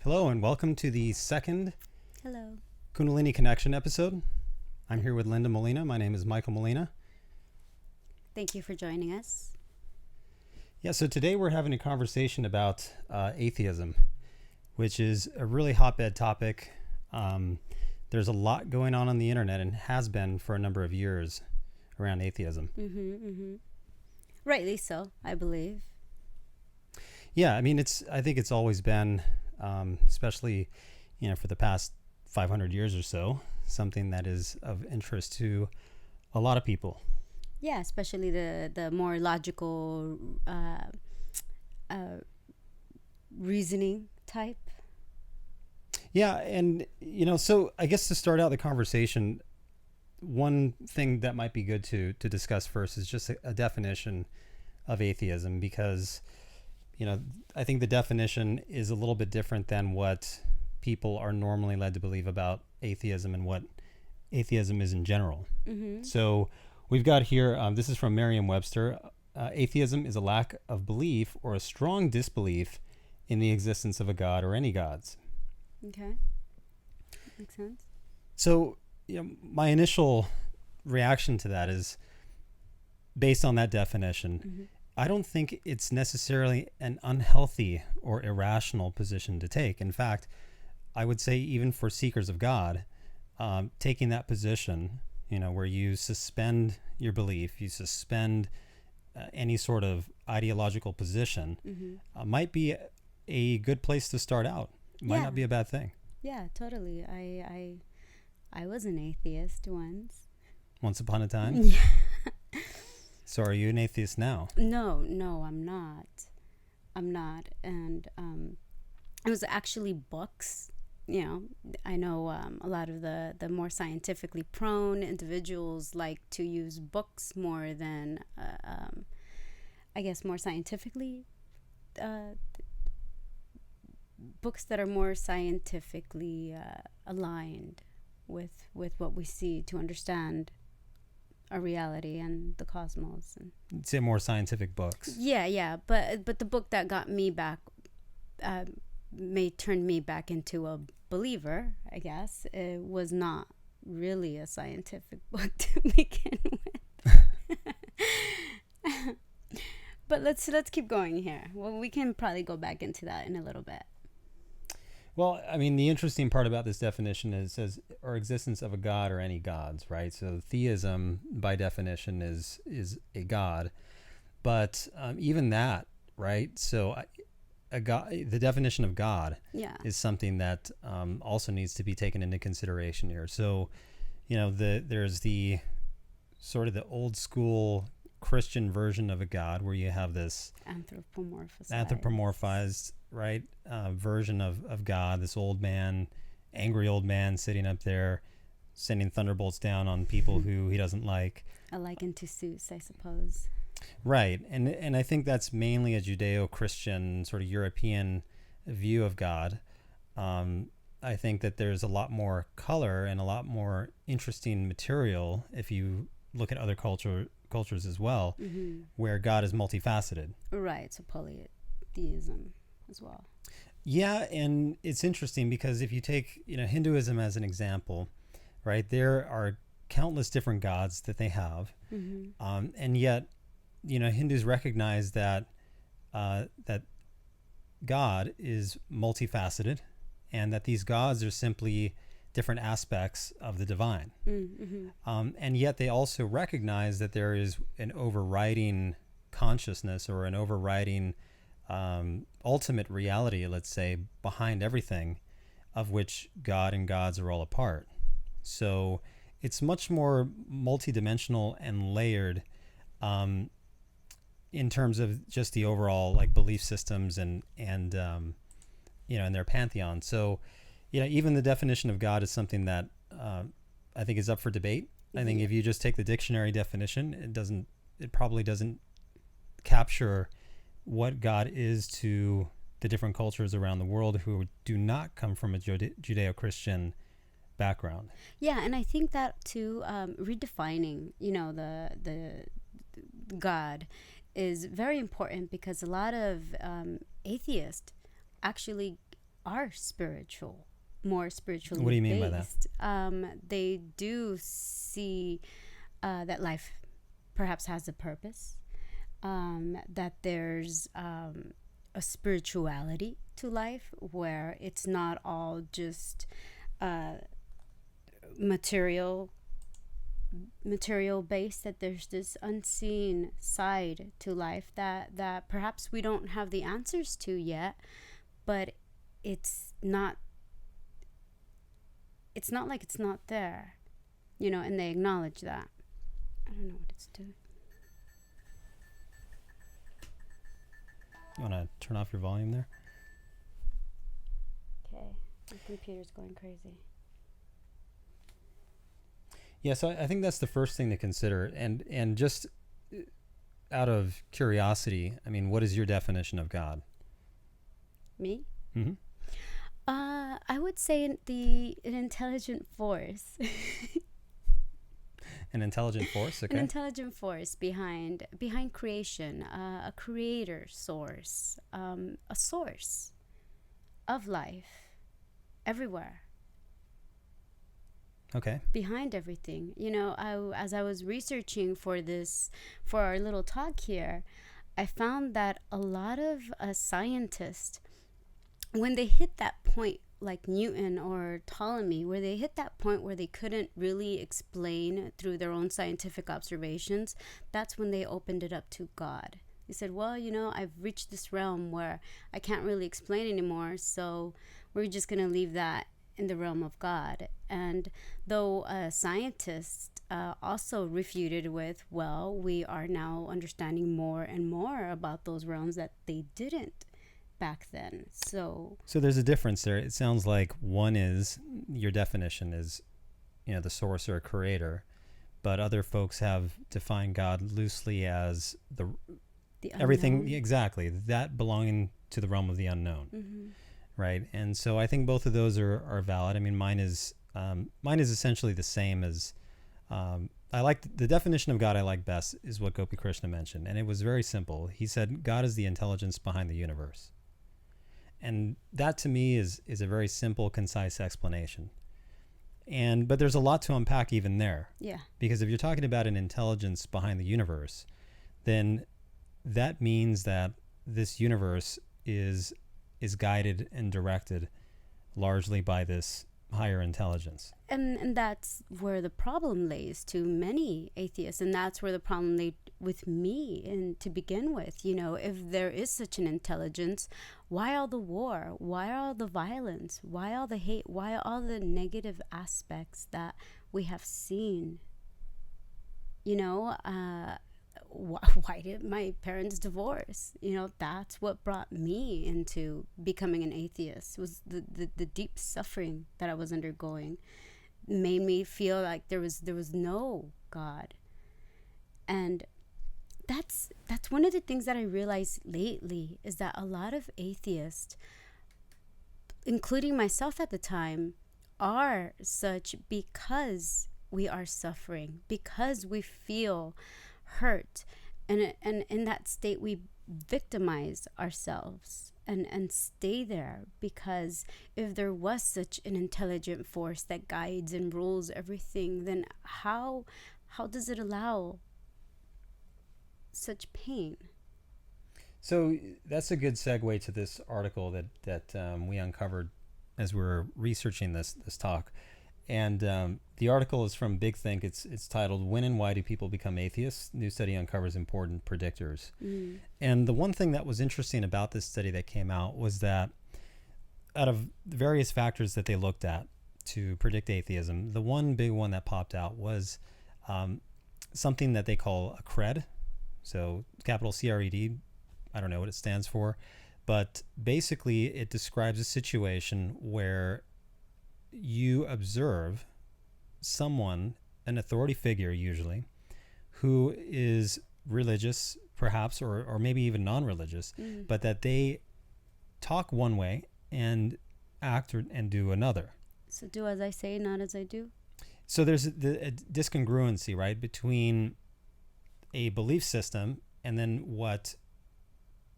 Hello and welcome to the second Hello. Kundalini Connection episode. I'm here with Linda Molina. My name is Michael Molina. Thank you for joining us. Yeah, so today we're having a conversation about atheism, which is a really hotbed topic. There's a lot going on the internet and has been for a number of years around atheism. Rightly so, I believe. Yeah, I mean, I think it's always been, especially, for the past 500 years or so, something that is of interest to a lot of people. Yeah, especially the more logical reasoning type. Yeah, and so I guess to start out the conversation, one thing that might be good to discuss first is just a definition of atheism, because I think the definition is a little bit different than what people are normally led to believe about atheism and what atheism is in general. So we've got here, this is from Merriam-Webster. Atheism is a lack of belief or a strong disbelief in the existence of a god or any gods. Okay. Makes sense. So, my initial reaction to that is, based on that definition, I don't think it's necessarily an unhealthy or irrational position to take. In fact, I would say even for seekers of God, taking that position, where you suspend your belief, you suspend any sort of ideological position, might be a good place to start out. Might not be a bad thing. Yeah, totally. I was an atheist once. Once upon a time? Yeah. So are you an atheist now? No, I'm not. And it was actually books. I know a lot of the more scientifically prone individuals like to use books more than, I guess, more scientifically, books that are more scientifically aligned with what we see to understand our reality and the cosmos. And say more scientific books. Yeah, but the book that got me back may turn me back into a believer, I guess. It was not really a scientific book to begin with. But let's keep going here. Well, we can probably go back into that in a little bit. Well, I mean, the interesting part about this definition is says or existence of a god or any gods, right? So theism, by definition, is a god, but even that, right? So a god, the definition of God, is something that also needs to be taken into consideration here. So, there's the sort of the old school Christian version of a god where you have this anthropomorphized, right, version of God, this old man, angry old man sitting up there sending thunderbolts down on people who he doesn't like. A liken to Zeus, I suppose. Right. And I think that's mainly a Judeo-Christian sort of European view of God. I think that there's a lot more color and a lot more interesting material if you look at other cultures as well, where God is multifaceted. Right, so polytheism as well. Yeah, and it's interesting because if you take, Hinduism as an example, right, there are countless different gods that they have, and yet, Hindus recognize that that God is multifaceted, and that these gods are simply different aspects of the divine. And yet they also recognize that there is an overriding consciousness or an overriding ultimate reality, let's say, behind everything, of which God and gods are all a part. So it's much more multidimensional and layered in terms of just the overall belief systems and in their pantheon. So even the definition of God is something that I think is up for debate. I think if you just take the dictionary definition, it probably doesn't capture what God is to the different cultures around the world who do not come from a Judeo-Christian background. Yeah, and I think that too, redefining, the God is very important, because a lot of atheists actually are spiritual, more spiritually What do you mean by that? based. They do see that life perhaps has a purpose, that there's a spirituality to life where it's not all just material based, that there's this unseen side to life that perhaps we don't have the answers to yet, but it's not like it's not there, and they acknowledge that. I don't know what it's doing. You want to turn off your volume there? Okay, my computer's going crazy. Yeah, so I think that's the first thing to consider. And just out of curiosity, I mean, what is your definition of God? Me? Mm-hmm. I would say an intelligent force. An intelligent force, okay. An intelligent force behind creation, a creator source, a source of life everywhere. Okay. Behind everything. As I was researching for our little talk here, I found that a lot of scientists, when they hit that point, like Newton or Ptolemy, where they hit that point where they couldn't really explain through their own scientific observations, that's when they opened it up to God. They said, well, I've reached this realm where I can't really explain anymore, so we're just going to leave that in the realm of God. And though scientists also refuted with, well, we are now understanding more and more about those realms that they didn't back then. So there's a difference there. It sounds like one is, your definition is, the source or a creator, but other folks have defined God loosely as the everything, exactly, that belonging to the realm of the unknown. Mm-hmm. Right. And so I think both of those are valid. I mean, mine is essentially the same as, I like the definition of God I like best is what Gopi Krishna mentioned. And it was very simple. He said, God is the intelligence behind the universe. And that to me is a very simple, concise explanation. But there's a lot to unpack even there. Yeah. Because if you're talking about an intelligence behind the universe, then that means that this universe is guided and directed largely by this higher intelligence. And that's where the problem lays to many atheists, and that's where the problem lay with me. And to begin with, if there is such an intelligence, why all the war? Why all the violence? Why all the hate? Why all the negative aspects that we have seen? Why did my parents divorce? That's what brought me into becoming an atheist, was the deep suffering that I was undergoing. Made me feel like there was no God. And that's one of the things that I realized lately, is that a lot of atheists, including myself at the time, are such because we are suffering, because we feel hurt, and in that state we victimize ourselves and stay there. Because if there was such an intelligent force that guides and rules everything, then how does it allow such pain? So that's a good segue to this article that we uncovered as we were researching this talk. And the article is from Big Think. It's titled, "When and Why Do People Become Atheists? New Study Uncovers Important Predictors." Mm. And the one thing that was interesting about this study that came out was that out of the various factors that they looked at to predict atheism, the one big one that popped out was something that they call a CRED. So capital CRED. I don't know what it stands for, but basically it describes a situation where you observe someone, an authority figure usually, who is religious perhaps, or maybe even non-religious, but that they talk one way and act and do another. So do as I say, not as I do? So there's a discongruency, right, between a belief system and then what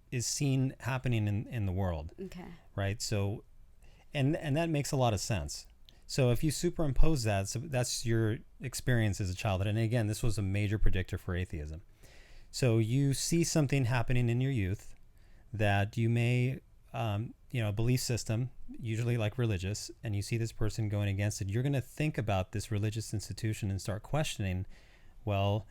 is seen happening in the world. Okay. Right? So And that makes a lot of sense. So if you superimpose that, so that's your experience as a child. And again, this was a major predictor for atheism. So you see something happening in your youth that you may, belief system, usually like religious, and you see this person going against it. You're going to think about this religious institution and start questioning, well,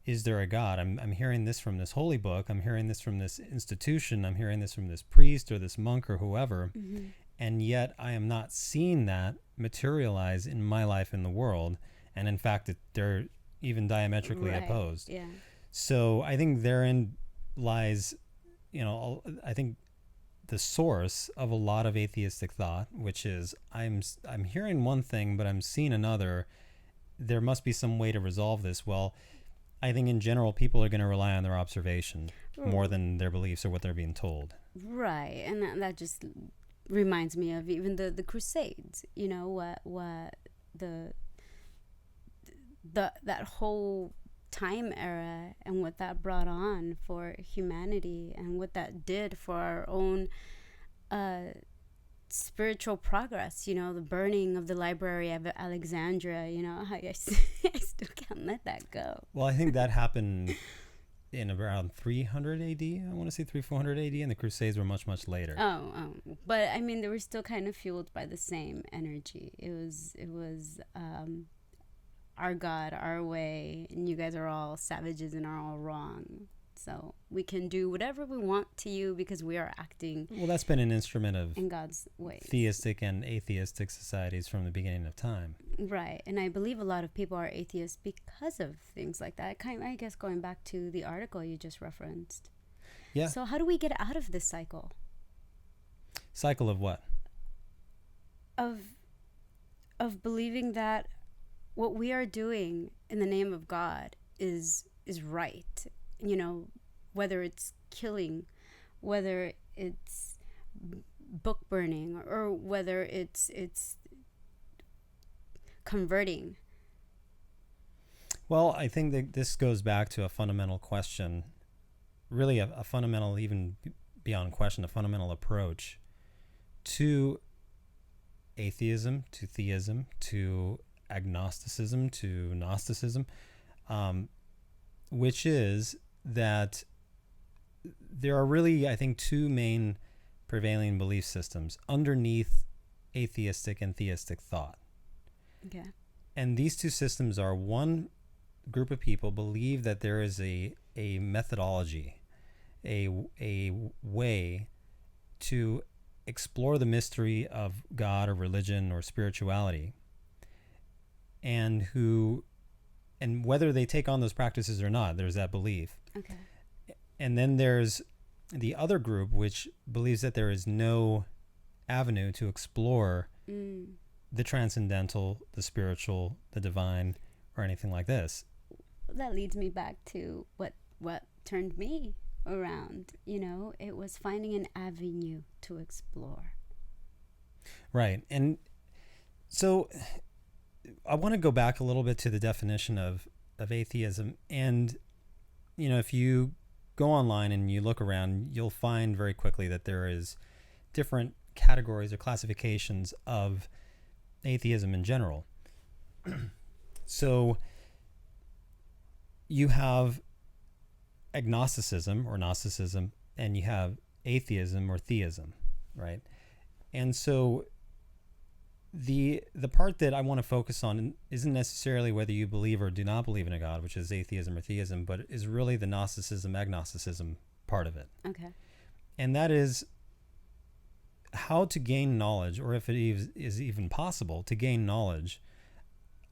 is there a God? I'm hearing this from this holy book. I'm hearing this from this institution. I'm hearing this from this priest or this monk or whoever. Mm-hmm. And yet I am not seeing that materialize in my life in the world. And in fact, they're even diametrically opposed. Yeah. So I think therein lies, I think the source of a lot of atheistic thought, which is I'm hearing one thing, but I'm seeing another. There must be some way to resolve this. Well, I think in general, people are going to rely on their observation more than their beliefs or what they're being told. Right. And that just reminds me of even the Crusades, what that whole time era and what that brought on for humanity and what that did for our own spiritual progress, the burning of the Library of Alexandria, I still can't let that go. Well, I think that happened in around 300 AD. I want to say 400 AD, and the Crusades were much, much later. But I mean, they were still kind of fueled by the same energy. It was our God, our way, and you guys are all savages and are all wrong. So we can do whatever we want to you because we are acting. Well, that's been an instrument of in God's way. Theistic and atheistic societies from the beginning of time. Right, and I believe a lot of people are atheists because of things like that. I guess going back to the article you just referenced. Yeah. So how do we get out of this cycle? Cycle of what? Of believing that what we are doing in the name of God is right. Whether it's killing, whether it's book burning, or whether it's converting. Well, I think that this goes back to a fundamental question, really a fundamental, even beyond question, a fundamental approach to atheism, to theism, to agnosticism, to Gnosticism, which is that there are really, I think, two main prevailing belief systems underneath atheistic and theistic thought. Okay. And these two systems are, one group of people believe that there is a methodology, a way to explore the mystery of God or religion or spirituality, and whether they take on those practices or not, there's that belief. Okay. And then there's the other group, which believes that there is no avenue to explore the transcendental, the spiritual, the divine, or anything like this. That leads me back to what turned me around. It was finding an avenue to explore. Right. And so I want to go back a little bit to the definition of atheism. And, if you go online and you look around, you'll find very quickly that there is different categories or classifications of atheism in general. So you have agnosticism or Gnosticism, and you have atheism or theism, right? And so the part that I want to focus on isn't necessarily whether you believe or do not believe in a God, which is atheism or theism, but is really the Gnosticism, agnosticism part of it. Okay. And that is how to gain knowledge, or if it is even possible to gain knowledge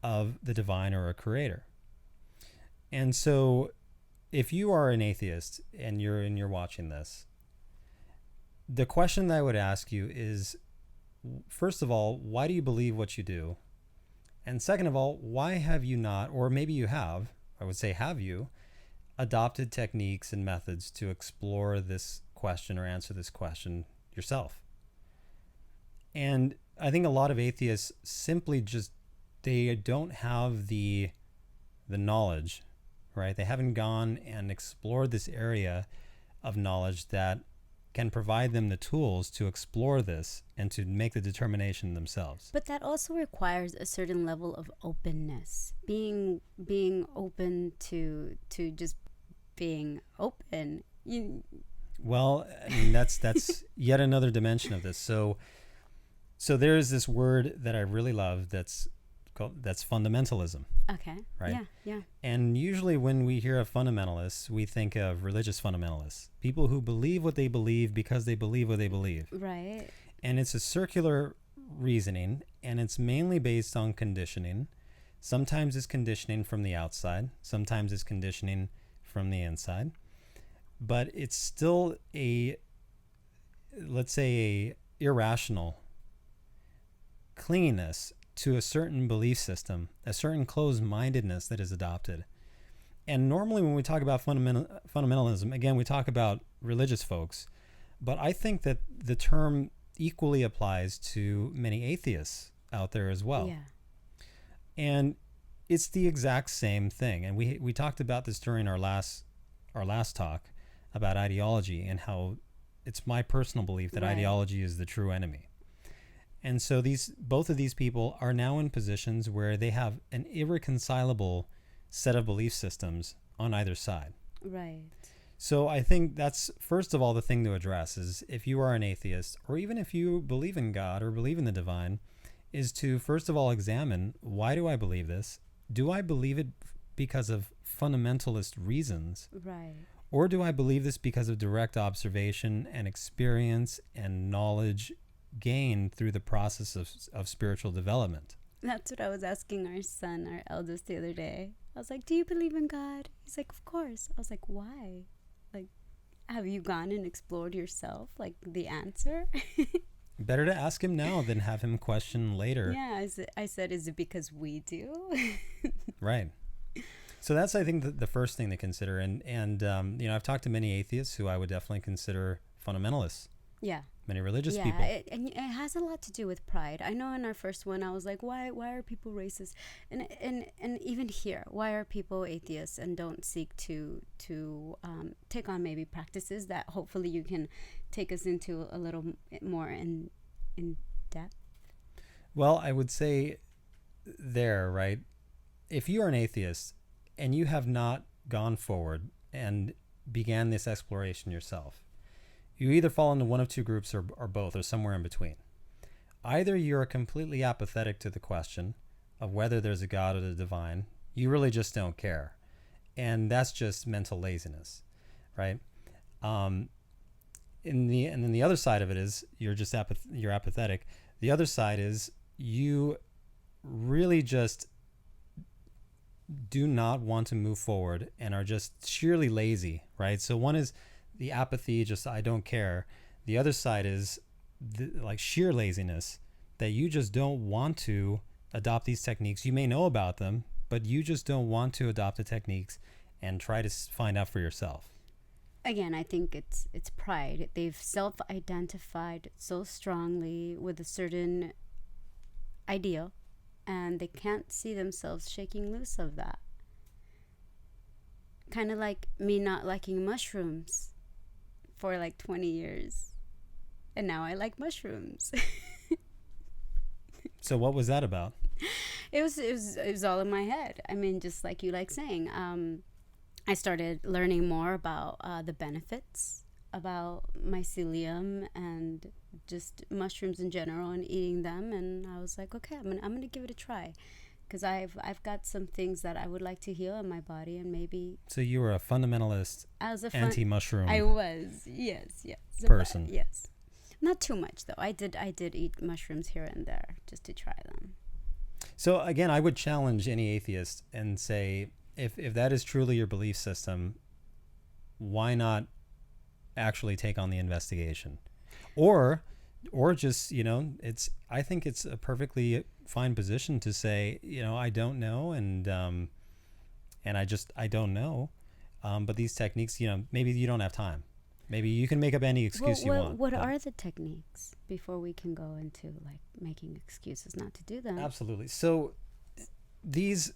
of the divine or a creator. And so if you are an atheist and you're watching this, the question that I would ask you is, first of all, why do you believe what you do? And second of all, why have you not, or maybe you have, I would say, have you adopted techniques and methods to explore this question or answer this question yourself? And I think a lot of atheists simply they don't have the knowledge, right? They haven't gone and explored this area of knowledge that can provide them the tools to explore this and to make the determination themselves. But that also requires a certain level of openness, being open to just being open. Well, I mean, that's yet another dimension of this. So there is this word that I really love that's fundamentalism. Okay. Right? Yeah. And usually when we hear of fundamentalists, we think of religious fundamentalists, people who believe what they believe because they believe what they believe. Right. And it's a circular reasoning, and it's mainly based on conditioning. Sometimes it's conditioning from the outside, sometimes it's conditioning from the inside. But it's still let's say, a irrational clinginess to a certain belief system, a certain closed-mindedness that is adopted. And normally when we talk about fundamentalism, again, we talk about religious folks, but I think that the term equally applies to many atheists out there as well. Yeah. And it's the exact same thing. And we talked about this during our last talk about ideology and how it's my personal belief that ideology is the true enemy. And so both of these people are now in positions where they have an irreconcilable set of belief systems on either side. Right. So I think that's, first of all, the thing to address is, if you are an atheist, or even if you believe in God or believe in the divine, is to first of all examine, why do I believe this? Do I believe it because of fundamentalist reasons? Right. Or do I believe this because of direct observation and experience and knowledge gained through the process of spiritual development? That's what I was asking our son, our eldest, the other day. I was like, do you believe in God? He's like, of course. I was like, why? Like, have you gone and explored yourself? Like, the answer? Better to ask him now than have him question later. Yeah, I said, is it because we do? Right. So that's, I think, the first thing to consider. And I've talked to many atheists who I would definitely consider fundamentalists. Yeah. Many religious people. And it has a lot to do with pride. I know in our first one, I was like, why are people racist? And even here, why are people atheists and don't seek to take on maybe practices that hopefully you can take us into a little more in depth? Well, I would say right? If you are an atheist and you have not gone forward and began this exploration yourself, you either fall into one of two groups or both, or somewhere in between. Either you're completely apathetic to the question of whether there's a God or the divine. You really just don't care. And that's just mental laziness, right? And then the other side of it is you're apathetic. The other side is you really just do not want to move forward and are just sheerly lazy, right? So one is the apathy, just I don't care. The other side is like sheer laziness, that you just don't want to adopt these techniques. You may know about them, but you just don't want to adopt the techniques and try to find out for yourself. Again, I think it's pride. They've self-identified so strongly with a certain ideal, and they can't see themselves shaking loose of that. Kind of like me not liking mushrooms for like 20 years, and now I like mushrooms. So what was that about? It was all in my head. I mean, just like you like saying, I started learning more about the benefits about mycelium and just mushrooms in general and eating them, and I was like, okay, I'm gonna give it a try, because I've got some things that I would like to heal in my body, and maybe. So you were a fundamentalist, anti-mushroom. I was, yes, person. Yes, not too much though. I did eat mushrooms here and there just to try them. So again, I would challenge any atheist and say, if that is truly your belief system, why not actually take on the investigation, or just, I think it's a perfectly fine position to say, I don't know, and I don't know, but these techniques, maybe you don't have time, maybe you can make up any excuse you want. What are the techniques before we can go into like making excuses not to do them? Absolutely. So these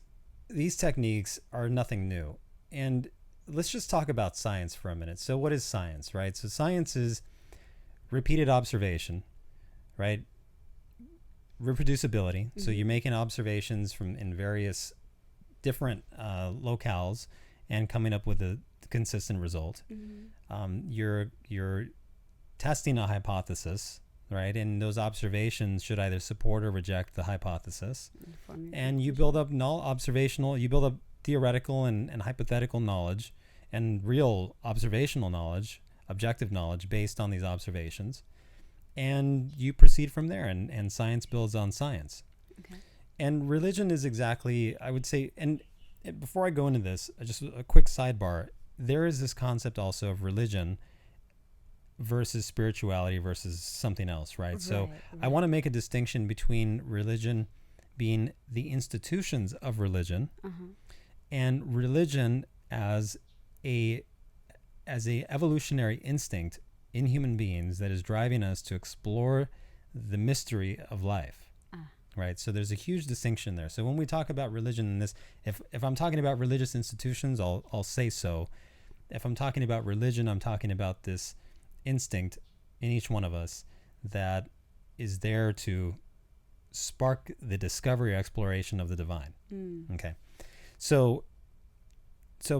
techniques are nothing new, and let's just talk about science for a minute. So what is science, right? So science is repeated observation, right? Reproducibility. So you're making observations from in various different locales and coming up with a consistent result. You're testing a hypothesis, right? And those observations should either support or reject the hypothesis. And you build up you build up theoretical and hypothetical knowledge and real observational knowledge, objective knowledge based on these observations. And you proceed from there, and science builds on science. Okay. And religion is exactly, I would say, and before I go into this, just a quick sidebar, there is this concept also of religion versus spirituality versus something else, right? So I want to make a distinction between religion being the institutions of religion and religion as a evolutionary instinct in human beings that is driving us to explore the mystery of life, right? So there's a huge distinction there. So when we talk about religion in this, if I'm talking about religious institutions, I'll say so. If I'm talking about religion, I'm talking about this instinct in each one of us that is there to spark the discovery or exploration of the divine. Okay. So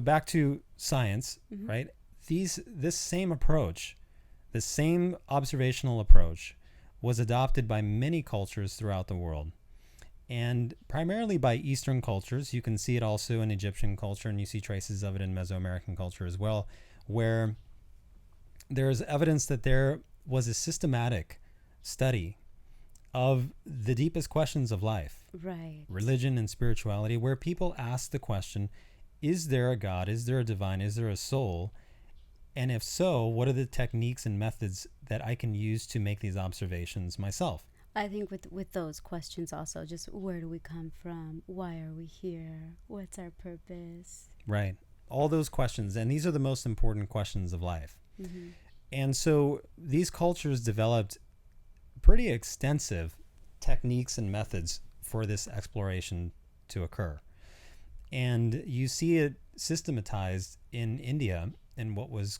back to science, right? This same approach, the same observational approach was adopted by many cultures throughout the world, and primarily by Eastern cultures. You can see it also in Egyptian culture, and you see traces of it in Mesoamerican culture as well, where there's evidence that there was a systematic study of the deepest questions of life, right? Religion and spirituality, where people ask the question, is there a God? Is there a divine? Is there a soul? And if so, what are the techniques and methods that I can use to make these observations myself? I think with those questions also, just where do we come from? Why are we here? What's our purpose? Right. All those questions. And these are the most important questions of life. And so these cultures developed pretty extensive techniques and methods for this exploration to occur. And you see it systematized in India in what was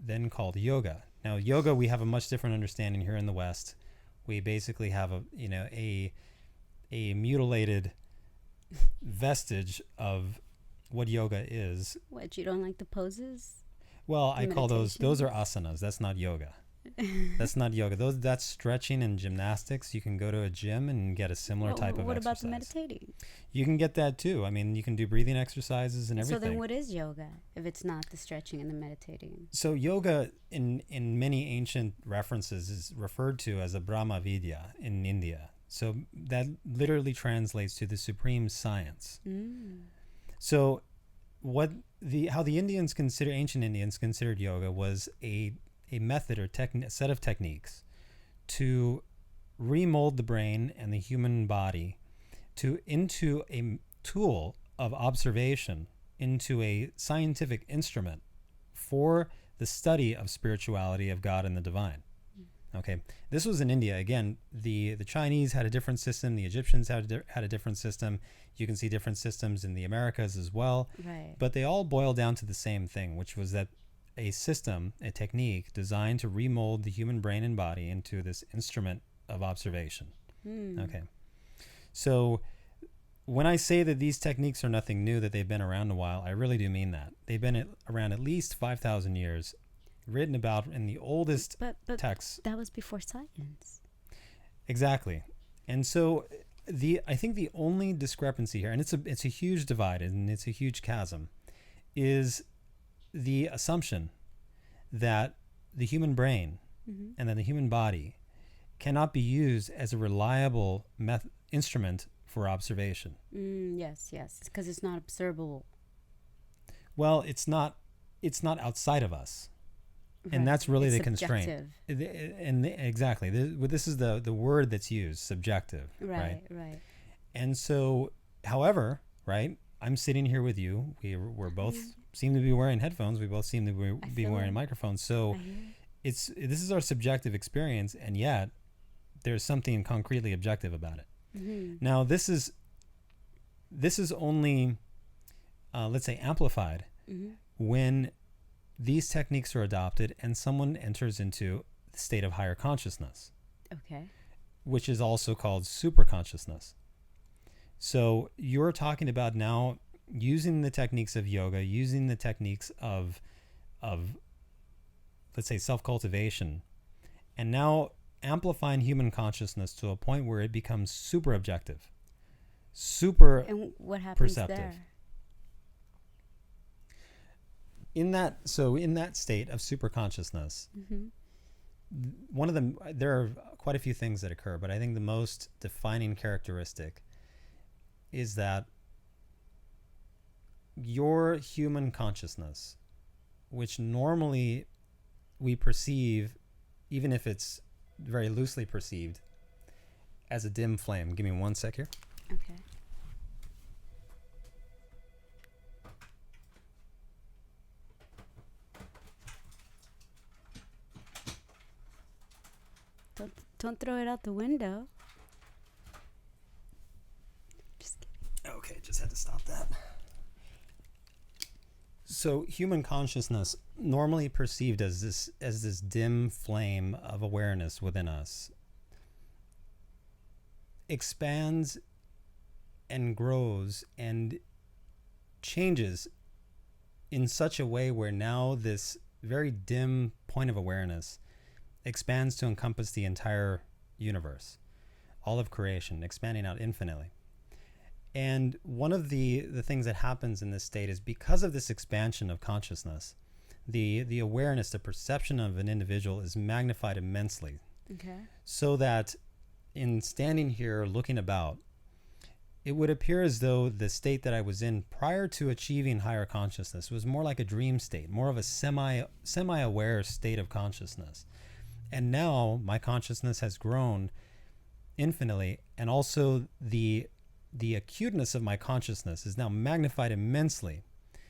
then called yoga. Now, yoga, we have a much different understanding here in the West. We basically have a mutilated vestige of what yoga is. What, you don't like the poses? Well, I call those are asanas. That's not yoga. That's not yoga. That's stretching and gymnastics. You can go to a gym and get a similar type of exercise. What about the meditating? You can get that too. I mean, you can do breathing exercises and everything. So then what is yoga if it's not the stretching and the meditating? So yoga in many ancient references is referred to as a Brahma Vidya in India. So that literally translates to the supreme science. So how the ancient Indians considered yoga was a method or set of techniques to remold the brain and the human body into a tool of observation, into a scientific instrument for the study of spirituality, of God and the divine. Okay, this was in India. Again, the Chinese had a different system. The Egyptians had a different system. You can see different systems in the Americas as well. Right. But they all boil down to the same thing, which was that a technique designed to remold the human brain and body into this instrument of observation. Okay. So when I say that these techniques are nothing new, that they've been around a while, I really do mean that. They've been around at least 5,000 years, written about in the oldest texts. That was before science. Exactly. And so I think the only discrepancy here, and it's a huge divide and it's a huge chasm, is the assumption that the human brain and that the human body cannot be used as a reliable instrument for observation. Yes, because it's not observable. Well, it's not outside of us. Right. And that's really the constraint. And exactly. This is the word that's used, subjective. Right. And so, however, right, I'm sitting here with you. We're both seem to be wearing headphones. We both seem to be wearing microphones. So this is our subjective experience, and yet there's something concretely objective about it. Now, this is only, let's say, amplified when these techniques are adopted and someone enters into state of higher consciousness, Okay. which is also called superconsciousness. So you're talking about now using the techniques of yoga, using the techniques of let's say self-cultivation, and now amplifying human consciousness to a point where it becomes super objective, super And what happens perceptive. there? In that state of super consciousness, Mm-hmm. there are quite a few things that occur, but I think the most defining characteristic is that your human consciousness, which normally we perceive, even if it's very loosely perceived, as a dim flame. Give me 1 sec here. Okay. Don't throw it out the window. Just kidding. Okay, just had to stop that. So human consciousness, normally perceived as this dim flame of awareness within us, expands and grows and changes in such a way where now this very dim point of awareness expands to encompass the entire universe, all of creation, expanding out infinitely. And one of the things that happens in this state is because of this expansion of consciousness, the awareness, the perception of an individual is magnified immensely. Okay. So that in standing here looking about, it would appear as though the state that I was in prior to achieving higher consciousness was more like a dream state, more of a semi-aware state of consciousness. And now my consciousness has grown infinitely, and also the acuteness of my consciousness is now magnified immensely,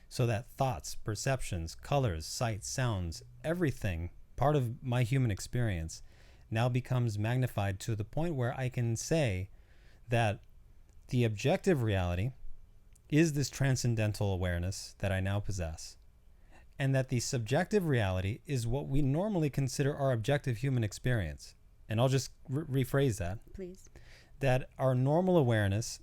so that thoughts, perceptions, colors, sights, sounds, everything part of my human experience now becomes magnified to the point where I can say that the objective reality is this transcendental awareness that I now possess, and that the subjective reality is what we normally consider our objective human experience. And I'll just rephrase that. Please. That our normal awareness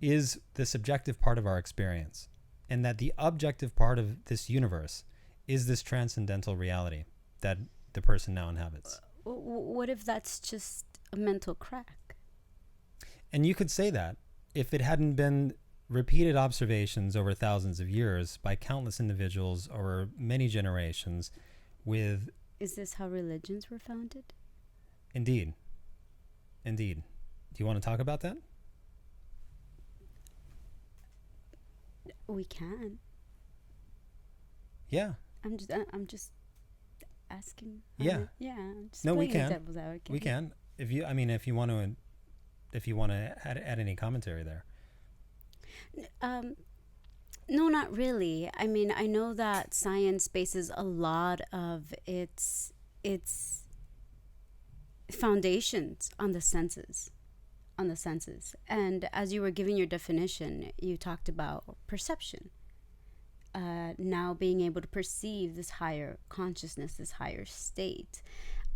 is the subjective part of our experience, and that the objective part of this universe is this transcendental reality that the person now inhabits. What if that's just a mental crack? And you could say that if it hadn't been repeated observations over thousands of years by countless individuals over many generations with... Is this how religions were founded? Indeed. Do you want to talk about that? We can. Yeah. I'm just asking. Yeah. I'm just No, we playing can. devil's advocate. We can. If you want to add any commentary there. No, not really. I mean, I know that science bases a lot of its foundations on the senses. And as you were giving your definition, you talked about perception. Now being able to perceive this higher consciousness, this higher state.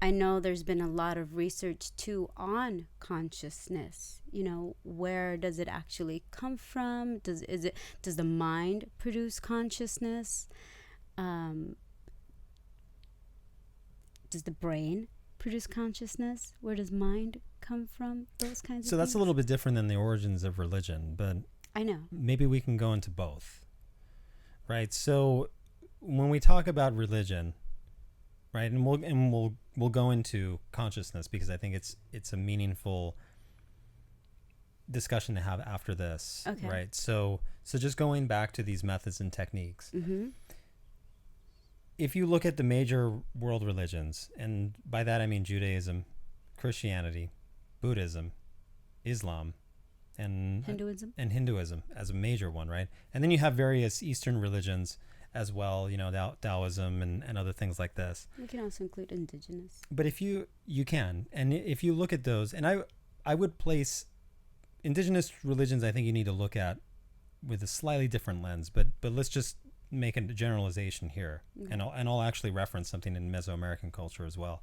I know there's been a lot of research too on consciousness. You know, where does it actually come from? Does the mind produce consciousness? Does the brain produce consciousness? Where does mind come from? Those kinds of things. So that's a little bit different than the origins of religion, but I know. maybe we can go into both. Right? So when we talk about religion, right, and we'll go into consciousness because I think it's a meaningful discussion to have after this. Okay. Right? So just going back to these methods and techniques. Mm-hmm. If you look at the major world religions, and by that I mean Judaism, Christianity, Buddhism, Islam, and Hinduism as a major one, right? And then you have various Eastern religions as well, you know, Taoism and other things like this. We can also include indigenous. But if you can, and if you look at those, and I would place indigenous religions, I think you need to look at with a slightly different lens, but let's just make a generalization here. Okay. And I'll actually reference something in Mesoamerican culture as well.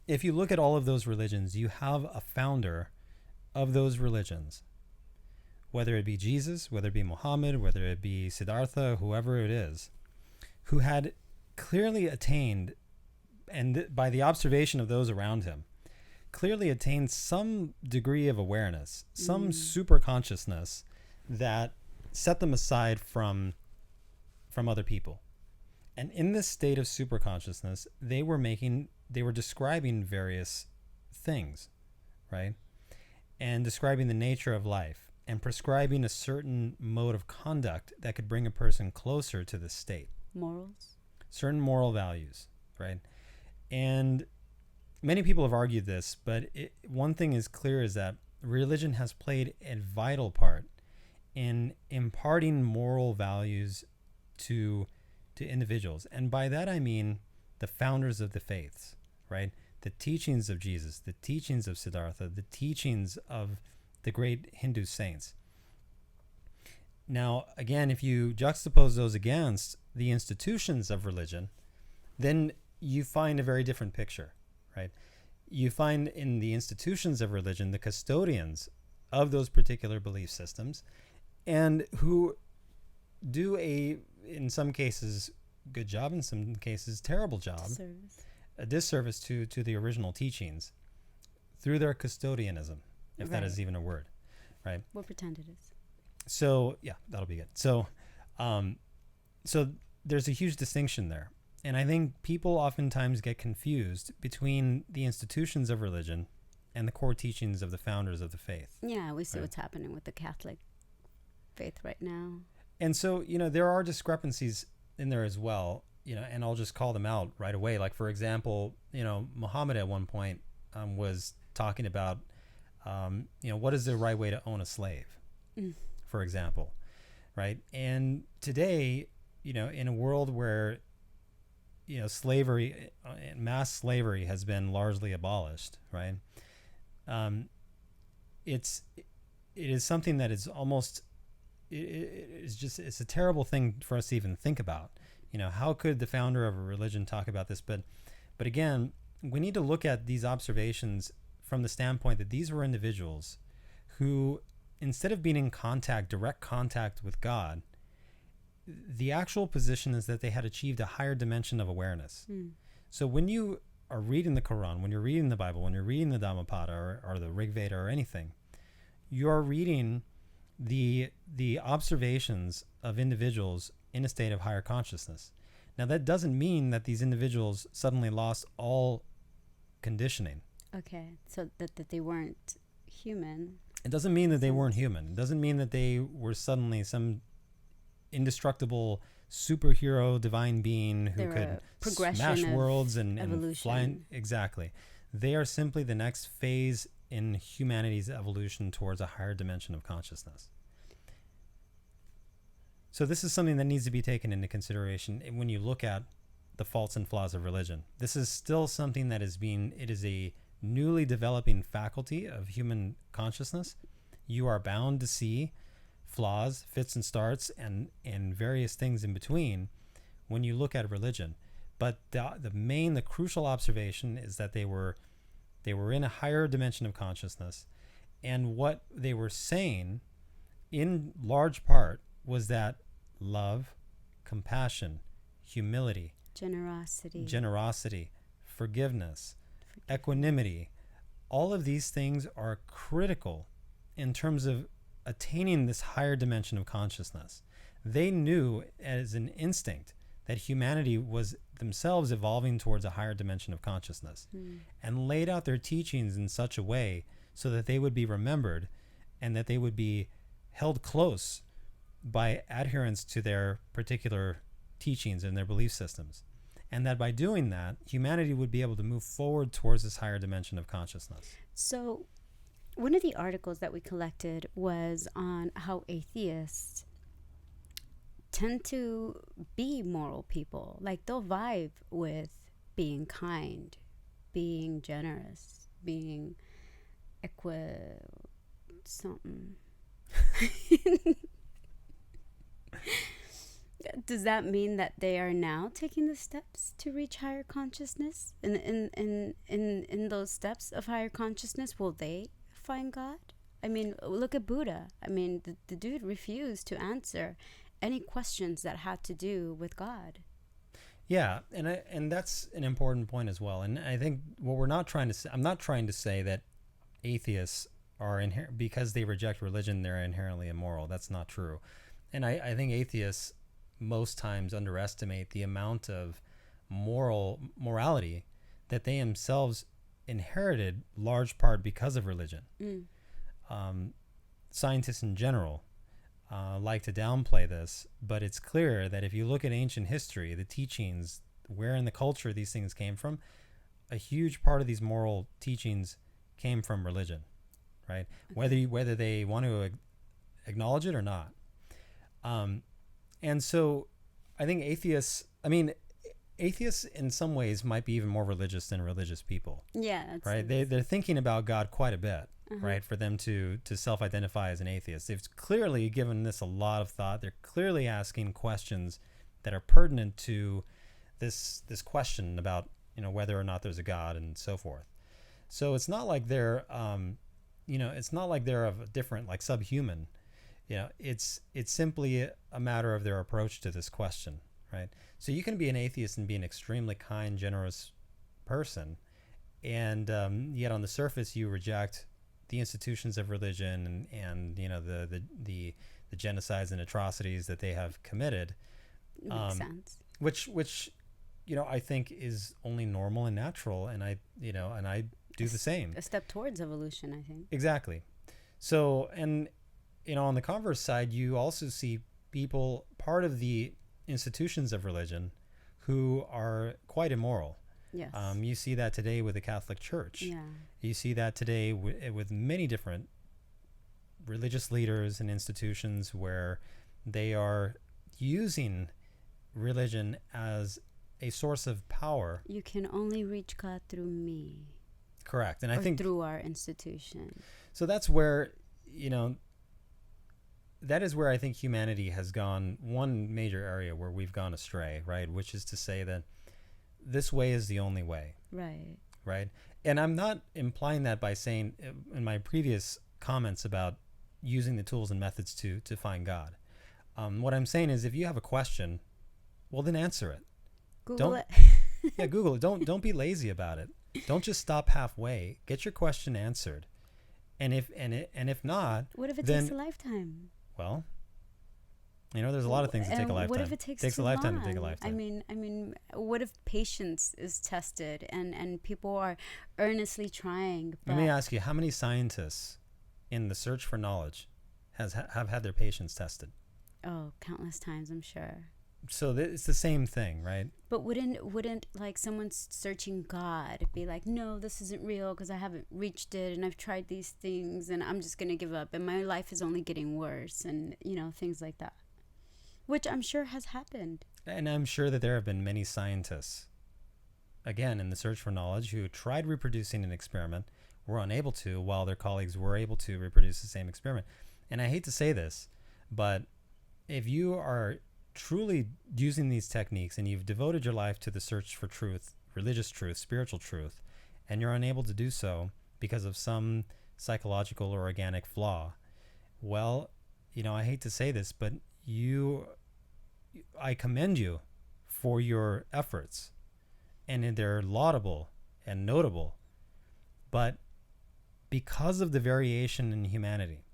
if you look at all of those religions, you have a founder of those religions, whether it be Jesus, whether it be Muhammad, whether it be Siddhartha, whoever it is, who had clearly attained, and by the observation of those around him, clearly attained some degree of awareness, some super consciousness that set them aside from other people. And in this state of super consciousness, they were describing various things, right? And describing the nature of life and prescribing a certain mode of conduct that could bring a person closer to this state. Morals? Certain moral values, right? And many people have argued this, but one thing is clear is that religion has played a vital part in imparting moral values to individuals. And by that I mean the founders of the faiths, right? The teachings of Jesus, the teachings of Siddhartha, the teachings of the great Hindu saints. Now, again, if you juxtapose those against the institutions of religion, then you find a very different picture, right? You find in the institutions of religion the custodians of those particular belief systems, and who do in some cases, good job, in some cases, terrible job, a disservice to the original teachings through their custodianism, if that is even a word, right? We'll pretend it is. So, yeah, that'll be good. So, so there's a huge distinction there. And I think people oftentimes get confused between the institutions of religion and the core teachings of the founders of the faith. Yeah, we see what's happening with the Catholic faith right now. And so, there are discrepancies in there as well, and I'll just call them out right away. Like, for example, Muhammad at one point was talking about, what is the right way to own a slave, for example, right? And today, in a world where, slavery, mass slavery has been largely abolished, right? It is something that is almost, it's a terrible thing for us to even think about. How could the founder of a religion talk about this? But again, we need to look at these observations from the standpoint that these were individuals who, instead of being in direct contact with God, the actual position is that they had achieved a higher dimension of awareness. So when you are reading the Quran, when you're reading the Bible, when you're reading the Dhammapada or the Rig Veda or anything, you are reading the observations of individuals in a state of higher consciousness. Now, that doesn't mean that these individuals suddenly lost all conditioning. Okay, so that they weren't human. It doesn't mean that they weren't human. It doesn't mean that they were suddenly some indestructible superhero divine being who could smash worlds and fly. Exactly. They are simply the next phase in humanity's evolution towards a higher dimension of consciousness. So this is something that needs to be taken into consideration when you look at the faults and flaws of religion. This is still something that it is a newly developing faculty of human consciousness. You are bound to see flaws, fits and starts, and various things in between when you look at religion. But the crucial observation is that they were in a higher dimension of consciousness, and what they were saying in large part was that love, compassion, humility, generosity, forgiveness, equanimity, all of these things are critical in terms of attaining this higher dimension of consciousness. They knew as an instinct that humanity was themselves evolving towards a higher dimension of consciousness, and laid out their teachings in such a way so that they would be remembered and that they would be held close by adherence to their particular teachings and their belief systems. And that by doing that, humanity would be able to move forward towards this higher dimension of consciousness. So one of the articles that we collected was on how atheists tend to be moral people. Like, they'll vibe with being kind, being generous, being something. Does that mean that they are now taking the steps to reach higher consciousness? In those steps of higher consciousness, will they find God? I mean, look at Buddha. I mean, the dude refused to answer any questions that had to do with God. Yeah, and that's an important point as well. And I think what we're not trying to say, I'm not trying to say that atheists are because they reject religion, they're inherently immoral. That's not true. And I think atheists most times underestimate the amount of morality that they themselves inherited, large part because of religion. Scientists in general like to downplay this, but it's clear that if you look at ancient history, the teachings, where in the culture these things came from, a huge part of these moral teachings came from religion, right? Okay. Whether they want to acknowledge it or not. And so I think atheists in some ways might be even more religious than religious people. Yeah. Right? They're thinking about God quite a bit. Right, for them to self-identify as an atheist. They've clearly given this a lot of thought. They're clearly asking questions that are pertinent to this question about, whether or not there's a God and so forth. So it's not like they're it's not like they're of a different, like, subhuman. It's simply a matter of their approach to this question, right? So you can be an atheist and be an extremely kind, generous person, and yet on the surface you reject the institutions of religion and the genocides and atrocities that they have committed. Makes sense. Which I think is only normal and natural, and I do the same. A step towards evolution, I think. Exactly. So, and on the converse side, you also see people, part of the institutions of religion, who are quite immoral. Yes. You see that today with the Catholic Church. Yeah. You see that today with many different religious leaders and institutions where they are using religion as a source of power. You can only reach God through me. Correct. And I think through our institution. So that's where, that is where I think humanity has gone, one major area where we've gone astray, right? Which is to say that this way is the only way. Right. Right. And I'm not implying that by saying in my previous comments about using the tools and methods to find God. What I'm saying is, if you have a question, well, then answer it. Google it. Yeah, Google it. Don't be lazy about it. Don't just stop halfway. Get your question answered. And if not, what if it takes a lifetime? Well, there's a lot of things that take a lifetime. What if it takes a lifetime to take a lifetime? I mean, what if patience is tested and people are earnestly trying? Let me ask you, how many scientists in the search for knowledge have had their patience tested? Oh, countless times, I'm sure. So it's the same thing, right? But wouldn't like someone searching God be like, no, this isn't real because I haven't reached it and I've tried these things and I'm just gonna give up and my life is only getting worse and things like that, which I'm sure has happened. And I'm sure that there have been many scientists, again, in the search for knowledge, who tried reproducing an experiment, were unable to, while their colleagues were able to reproduce the same experiment. And I hate to say this, but if you are truly using these techniques and you've devoted your life to the search for truth, religious truth, spiritual truth, and you're unable to do so because of some psychological or organic flaw, well, I hate to say this, but I commend you for your efforts, and they're laudable and notable, but because of the variation in humanity,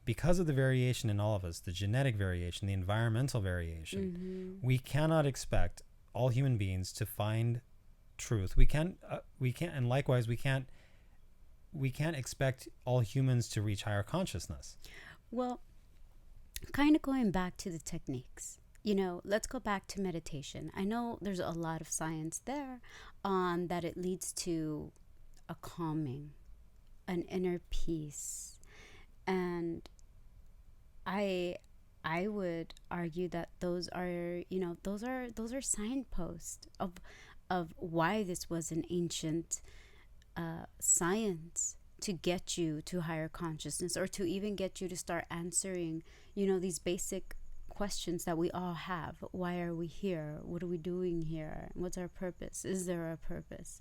because of the variation in all of us, the genetic variation, the environmental variation, we cannot expect all human beings to find truth. We can't, and likewise, we can't expect all humans to reach higher consciousness. Well, kind of going back to the techniques, let's go back to meditation. I know there's a lot of science there on that it leads to a calming, an inner peace. And I would argue that those are signposts of why this was an ancient science to get you to higher consciousness, or to even get you to start answering, these basic questions that we all have. Why are we here? What are we doing here? What's our purpose? Is there a purpose?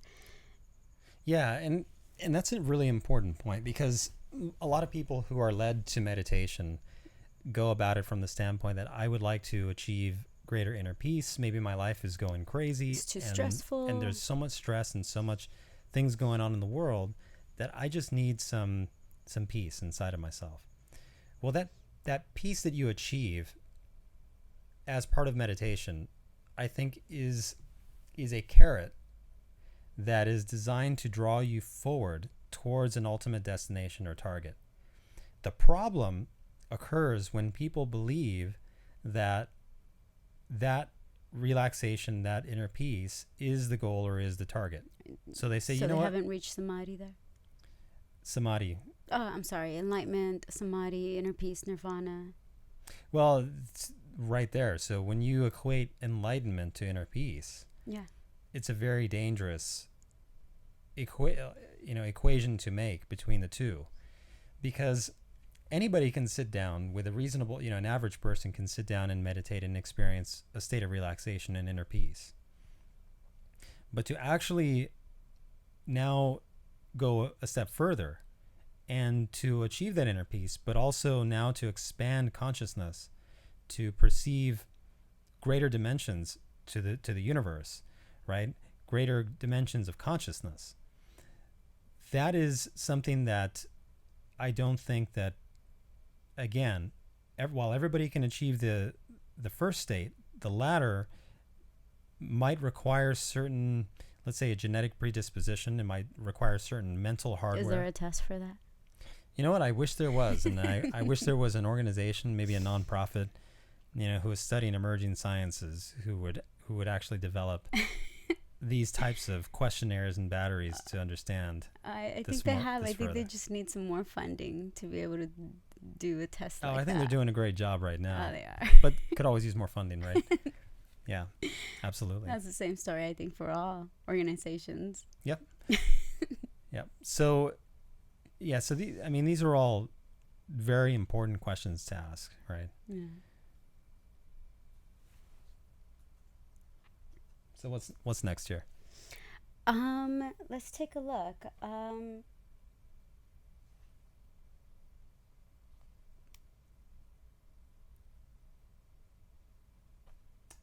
Yeah, and that's a really important point, because a lot of people who are led to meditation go about it from the standpoint that I would like to achieve greater inner peace. Maybe my life is going crazy. It's too stressful. And there's so much stress and so much things going on in the world that I just need some peace inside of myself. Well, that peace that you achieve as part of meditation, I think is a carrot that is designed to draw you forward towards an ultimate destination or target. The problem occurs when people believe that relaxation, that inner peace, is the goal or is the target. So they say, so you know they what? haven't reached samadhi there? Samadhi. Oh, I'm sorry. Enlightenment, samadhi, inner peace, nirvana. Well, it's right there. So when you equate enlightenment to inner peace, Yeah. it's a very dangerous equation to make between the two, because anybody can sit down with a reasonable, an average person can sit down and meditate and experience a state of relaxation and inner peace. But to actually now go a step further and to achieve that inner peace, but also now to expand consciousness, to perceive greater dimensions to the universe, right? Greater dimensions of consciousness. That is something that I don't think that, again, while everybody can achieve the first state, the latter might require certain, let's say, a genetic predisposition. It might require certain mental hardware. Is there a test for that? You know what? I wish there was. And I wish there was an organization, maybe a nonprofit, who is studying emerging sciences, who would actually develop these types of questionnaires and batteries to understand. I think they have. I think they just need some more funding to be able to do a test like that. I think they're doing a great job right now. Oh, they are. But could always use more funding, right? Yeah, absolutely. That's the same story, I think, for all organizations. Yep. Yep. So, yeah, so these are all very important questions to ask, right? Yeah. So what's next here? Let's take a look.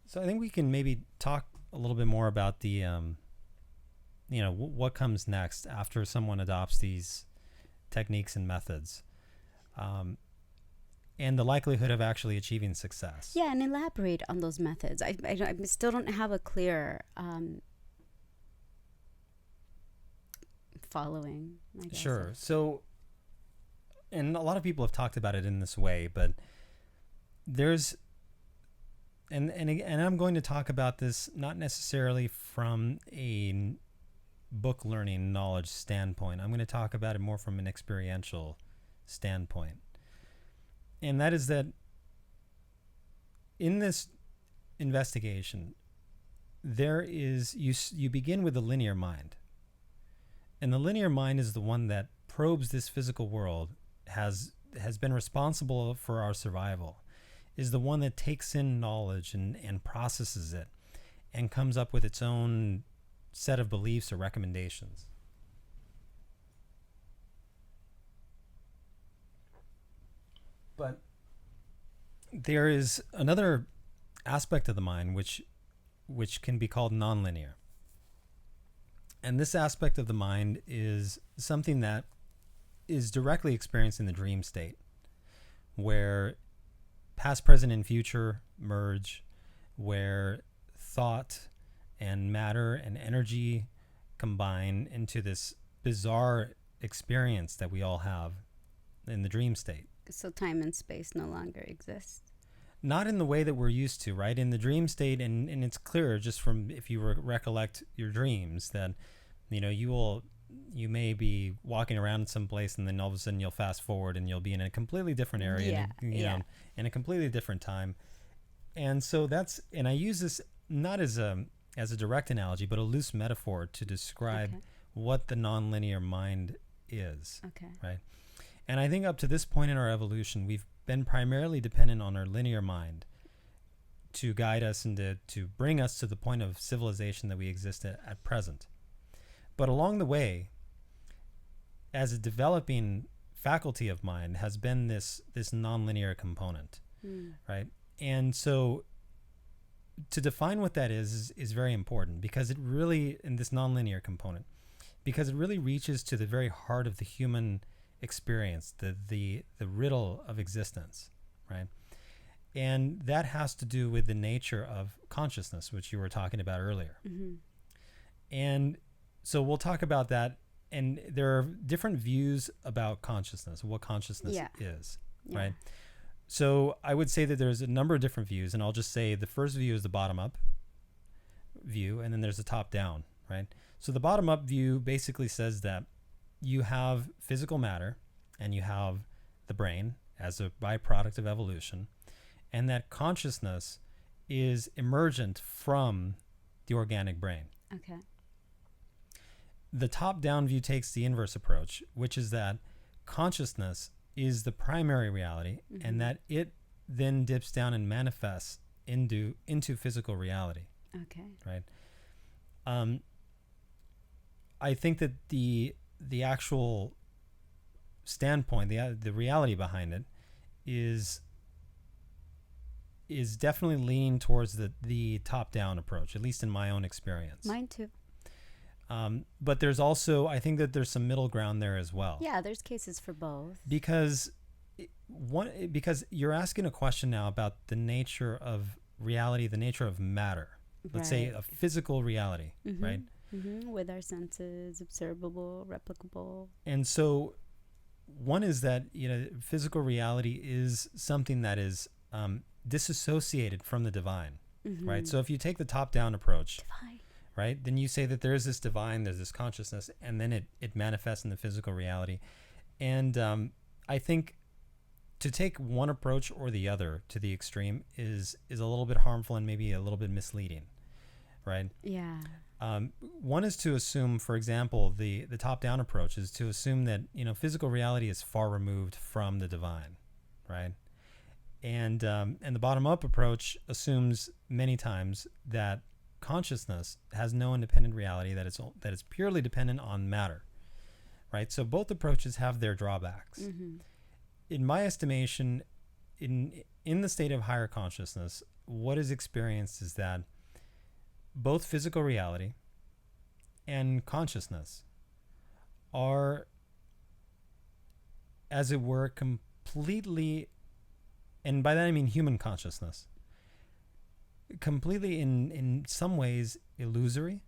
So I think we can maybe talk a little bit more about the, what comes next after someone adopts these techniques and methods, and the likelihood of actually achieving success. Yeah, and elaborate on those methods. I still don't have a clear following, I guess. Sure. So, and a lot of people have talked about it in this way, but there's, and I'm going to talk about this not necessarily from a book learning knowledge standpoint. I'm going to talk about it more from an experiential standpoint. And that is that in this investigation, there is, you begin with the linear mind. And the linear mind is the one that probes this physical world, has been responsible for our survival, is the one that takes in knowledge and processes it and comes up with its own set of beliefs or recommendations. But there is another aspect of the mind which can be called nonlinear. And this aspect of the mind is something that is directly experienced in the dream state, where past, present, and future merge, where thought and matter and energy combine into this bizarre experience that we all have in the dream state. So time and space no longer exist. Not in the way that we're used to, right? In the dream state, and it's clear just from if you recollect your dreams that, you may be walking around someplace and then all of a sudden you'll fast forward and you'll be in a completely different area, in a completely different time. And so and I use this not as a direct analogy, but a loose metaphor to describe what the nonlinear mind is. Okay. Right. And I think up to this point in our evolution, we've been primarily dependent on our linear mind to guide us and to bring us to the point of civilization that we exist at present. But along the way, as a developing faculty of mind has been this nonlinear component, right? And so to define what that is very important, because it really, in this nonlinear component, because it really reaches to the very heart of the human experience, the riddle of existence, right? And that has to do with the nature of consciousness, which you were talking about earlier. And so we'll talk about that. And there are different views about consciousness, what consciousness is, right? So I would say that there's a number of different views, and I'll just say the first view is the bottom-up view, and then there's the top-down, right? So the bottom-up view basically says that you have physical matter and you have the brain as a byproduct of evolution, and that consciousness is emergent from the organic brain. Okay. The top-down view takes the inverse approach, which is that consciousness is the primary reality, and that it then dips down and manifests into physical reality. Okay. Right. I think that the actual standpoint, the reality behind it, is definitely leaning towards the top-down approach, at least in my own experience. Mine too. But there's also, I think that there's some middle ground there as well. Yeah, there's cases for both. Because you're asking a question now about the nature of reality, the nature of matter. Let's say a physical reality, right? With our senses, observable, replicable. And so one is that, physical reality is something that is disassociated from the divine, right? So if you take the top-down approach, right, then you say that there is this divine, there's this consciousness, and then it manifests in the physical reality. And I think to take one approach or the other to the extreme is a little bit harmful and maybe a little bit misleading, right? Yeah. One is to assume, for example, the top-down approach is to assume that, physical reality is far removed from the divine, right? And the bottom-up approach assumes many times that consciousness has no independent reality, that it's purely dependent on matter, right? So both approaches have their drawbacks. In my estimation, in the state of higher consciousness, what is experienced is that both physical reality and consciousness are, as it were, completely, and by that I mean human consciousness, completely in some ways illusory,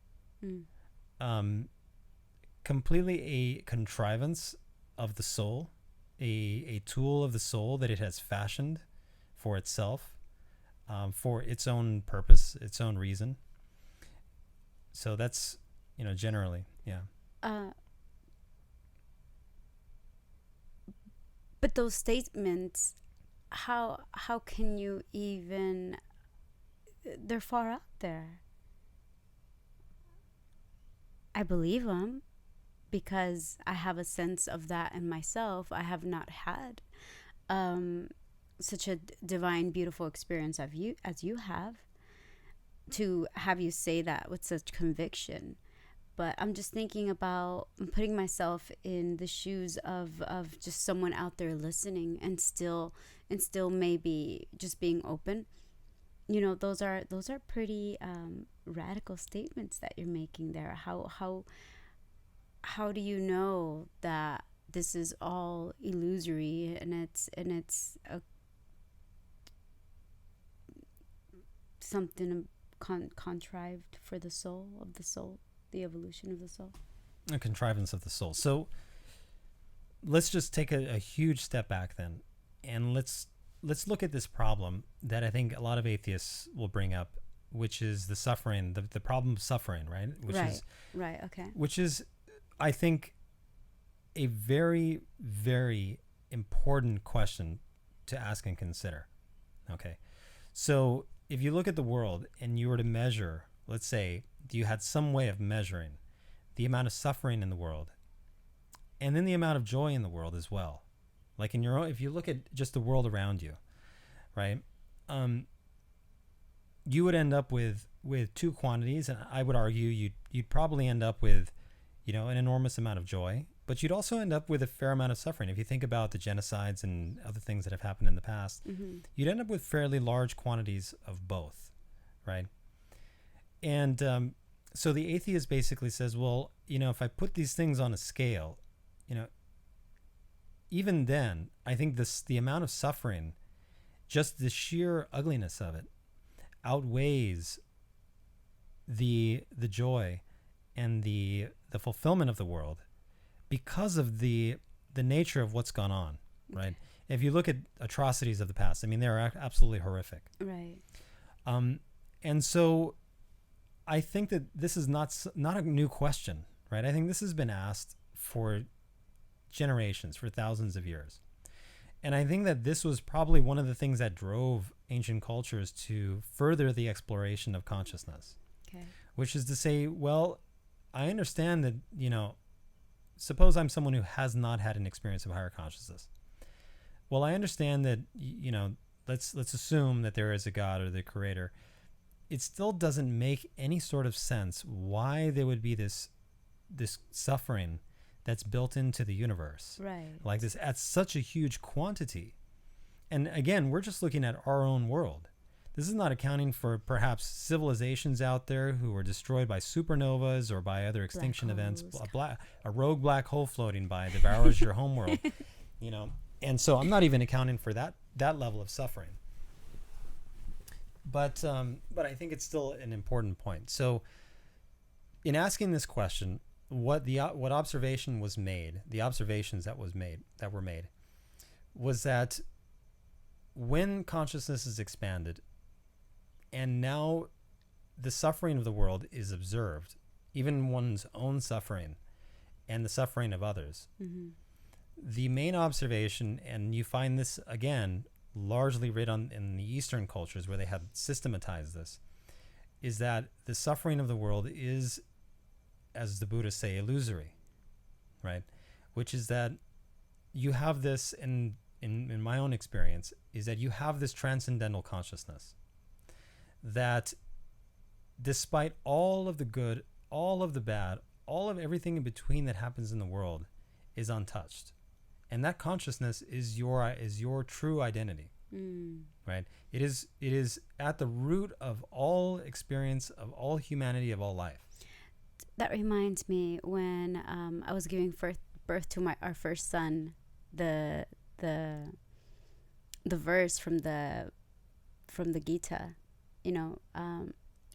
completely a contrivance of the soul, a tool of the soul that it has fashioned for itself, for its own purpose, its own reason. So that's, generally, yeah. But those statements, how can you even... They're far out there. I believe them because I have a sense of that in myself. I have not had such a divine, beautiful experience as you have, to have you say that with such conviction. But I'm just thinking about, I'm putting myself in the shoes of just someone out there listening and still maybe just being open. Those are pretty radical statements that you're making there. How do you know that this is all illusory and it's something contrived for the soul, the evolution of the soul? A contrivance of the soul. So let's just take a huge step back then, and let's look at this problem that I think a lot of atheists will bring up, which is the suffering, the problem of suffering, right? Which is, I think, a very, very important question to ask and consider. Okay. So if you look at the world and you were to measure, let's say you had some way of measuring the amount of suffering in the world and then the amount of joy in the world as well. Like in your own, if you look at just the world around you, right? you would end up with two quantities, and I would argue you'd probably end up with, an enormous amount of joy, but you'd also end up with a fair amount of suffering. If you think about the genocides and other things that have happened in the past, you'd end up with fairly large quantities of both, right? And so the atheist basically says, well, if I put these things on a scale, even then, I think the amount of suffering, just the sheer ugliness of it, outweighs the joy and the fulfillment of the world because of the nature of what's gone on, right? If you look at atrocities of the past, I mean, they're absolutely horrific. Right. And so I think that this is not a new question, right? I think this has been asked for generations, for thousands of years. And I think that this was probably one of the things that drove ancient cultures to further the exploration of consciousness, which is to say, well, I understand that, suppose I'm someone who has not had an experience of higher consciousness. Well, I understand that, let's assume that there is a God or the creator. It still doesn't make any sort of sense why there would be this suffering that's built into the universe, right? Like this at such a huge quantity. And again, we're just looking at our own world. This is not accounting for perhaps civilizations out there who were destroyed by supernovas or by other extinction events. A rogue black hole floating by devours your homeworld, And so I'm not even accounting for that level of suffering. But I think it's still an important point. So in asking this question, what observation was made, the observations that were made was that when consciousness is expanded and now the suffering of the world is observed, even one's own suffering and the suffering of others, the main observation, and you find this again largely read on in the Eastern cultures where they have systematized this, is that the suffering of the world is, as the Buddhists say, illusory, right? Which is that you have this, in my own experience, is that you have this transcendental consciousness that despite all of the good, all of the bad, all of everything in between that happens in the world is untouched. And that consciousness is your true identity, right? It is at the root of all experience, of all humanity, of all life. That reminds me when I was giving birth to our first son, the verse from the Gita,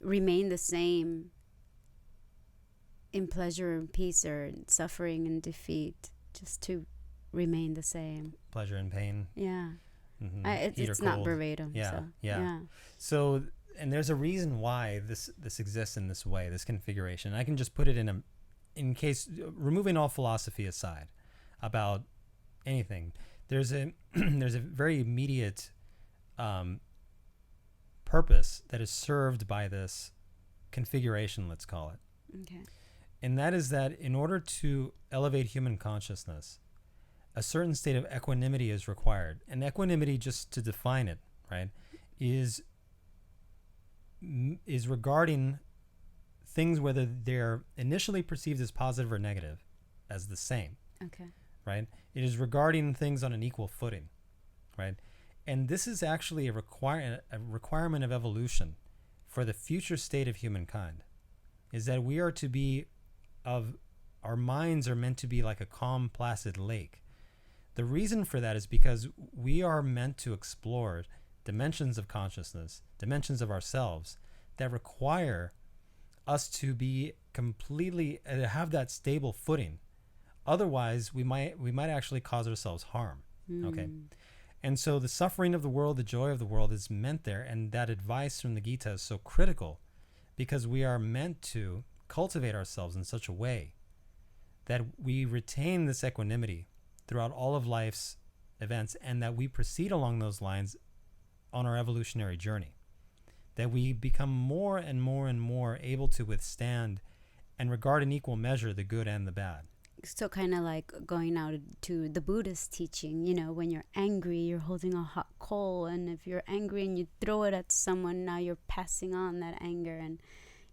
remain the same in pleasure and peace, or in suffering and defeat, just to remain the same. Pleasure and pain. Yeah. Mm-hmm. It's not verbatim. Yeah. So, and there's a reason why this exists in this way, this configuration. I can just put it in case, removing all philosophy aside about anything, there's a very immediate purpose that is served by this configuration, let's call it. Okay. And that is that in order to elevate human consciousness, a certain state of equanimity is required. And equanimity, just to define it, right, is regarding things, whether they're initially perceived as positive or negative, as the same. Okay. Right? It is regarding things on an equal footing, right? And this is actually a requirement of evolution for the future state of humankind, is that we are to be our minds are meant to be like a calm, placid lake. The reason for that is because we are meant to explore dimensions of consciousness, dimensions of ourselves that require us to be completely, have that stable footing. Otherwise, we might actually cause ourselves harm. Okay. And so the suffering of the world, the joy of the world is meant there. And that advice from the Gita is so critical because we are meant to cultivate ourselves in such a way that we retain this equanimity throughout all of life's events, and that we proceed along those lines on our evolutionary journey, that we become more and more and more able to withstand and regard in equal measure the good and the bad. So kind of like going out to the Buddhist teaching, you know, when you're angry, you're holding a hot coal, and if you're angry and you throw it at someone, now you're passing on that anger, and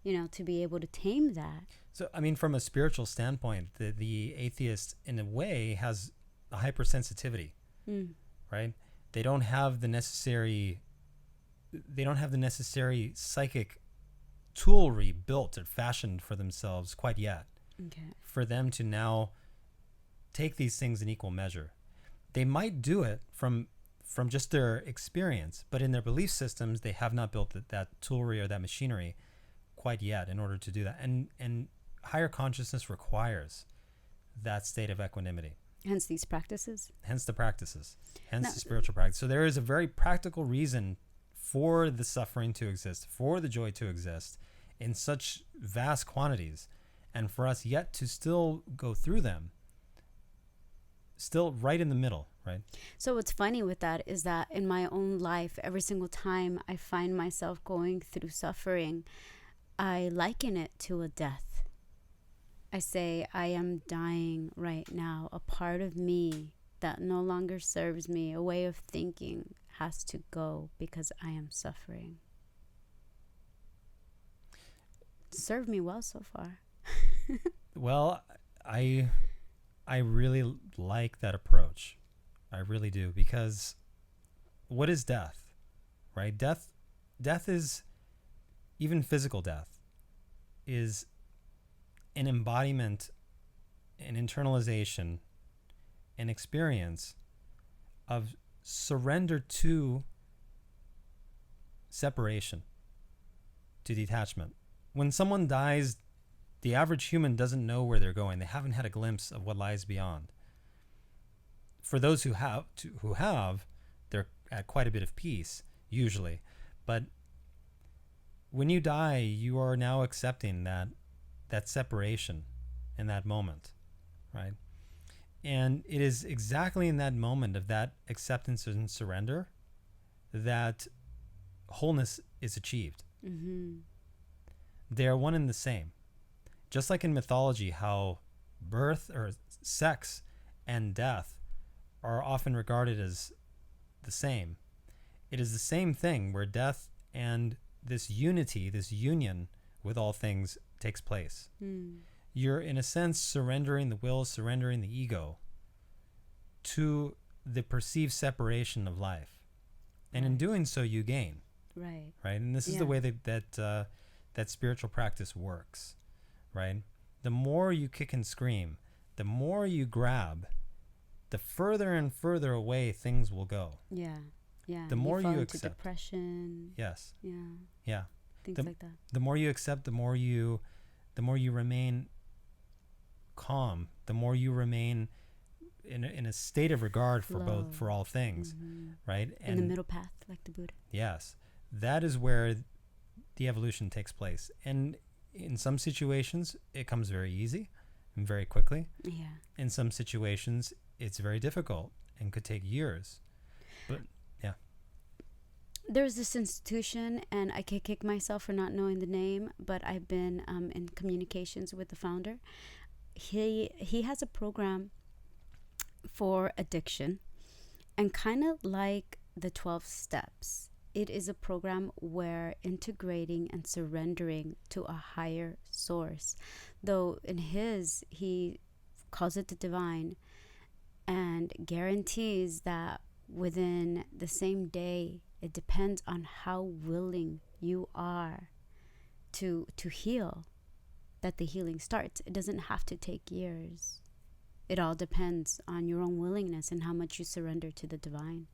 you know, to be able to tame that. So, I mean, from a spiritual standpoint, the atheist, in a way, has a hypersensitivity, right? They don't have the necessary psychic toolry built or fashioned for themselves quite yet. Okay. For them to now take these things in equal measure. They might do it from just their experience, but in their belief systems, they have not built that toolry or that machinery quite yet in order to do that. And higher consciousness requires that state of equanimity. Hence these practices. Hence the practices. Hence the spiritual practice. So there is a very practical reason for the suffering to exist, for the joy to exist in such vast quantities, and for us yet to still go through them, still right in the middle, right? So what's funny with that is that in my own life, every single time I find myself going through suffering, I liken it to a death. I say, I am dying right now. A part of me that no longer serves me, a way of thinking, has to go because I am suffering. Served me well so far. Well, I really like that approach. I really do, because what is death, right? Death is, even physical death, is an embodiment, an internalization, an experience of surrender to separation, to detachment. When someone dies, the average human doesn't know where they're going. They haven't had a glimpse of what lies beyond. For those who have, they're at quite a bit of peace, usually. But when you die, you are now accepting that separation in that moment, right? And it is exactly in that moment of that acceptance and surrender that wholeness is achieved. Mm-hmm. They are one and the same. Just like in mythology, how birth or sex and death are often regarded as the same. It is the same thing where death and this unity, this union with all things takes place. You're, in a sense, surrendering the will, surrendering the ego to the perceived separation of life. And in doing so, you gain. Right. Right? And this is the way that spiritual practice works. Right? The more you kick and scream, the more you grab, the further and further away things will go. Yeah. Yeah. The more you fall you into accept. Depression. Yes. Yeah. Yeah. Things like that. The more you accept, the more you remain calm, the more you remain in a state of regard for all things, right? And in the middle path, like the Buddha. Yes. That is where the evolution takes place. And in some situations, it comes very easy and very quickly. Yeah. In some situations, it's very difficult and could take years. But yeah. There's this institution, and I can kick myself for not knowing the name, but I've been in communications with the founder. He has a program for addiction, and kind of like the 12 steps. It is a program where integrating and surrendering to a higher source. Though in his, he calls it the divine, and guarantees that within the same day, it depends on how willing you are to heal, that the healing starts. It doesn't have to take years. It all depends on your own willingness and how much you surrender to the divine.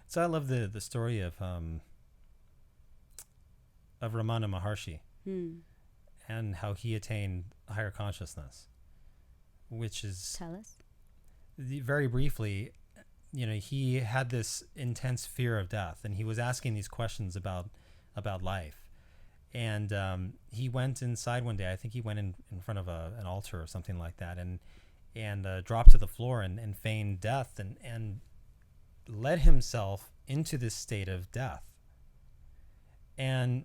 So I love the story of Ramana Maharshi and how he attained higher consciousness, which is, Tell us. Very briefly, he had this intense fear of death, and he was asking these questions about life. And he went inside one day. I think he went in front of an altar or something like that, and dropped to the floor and feigned death and led himself into this state of death. And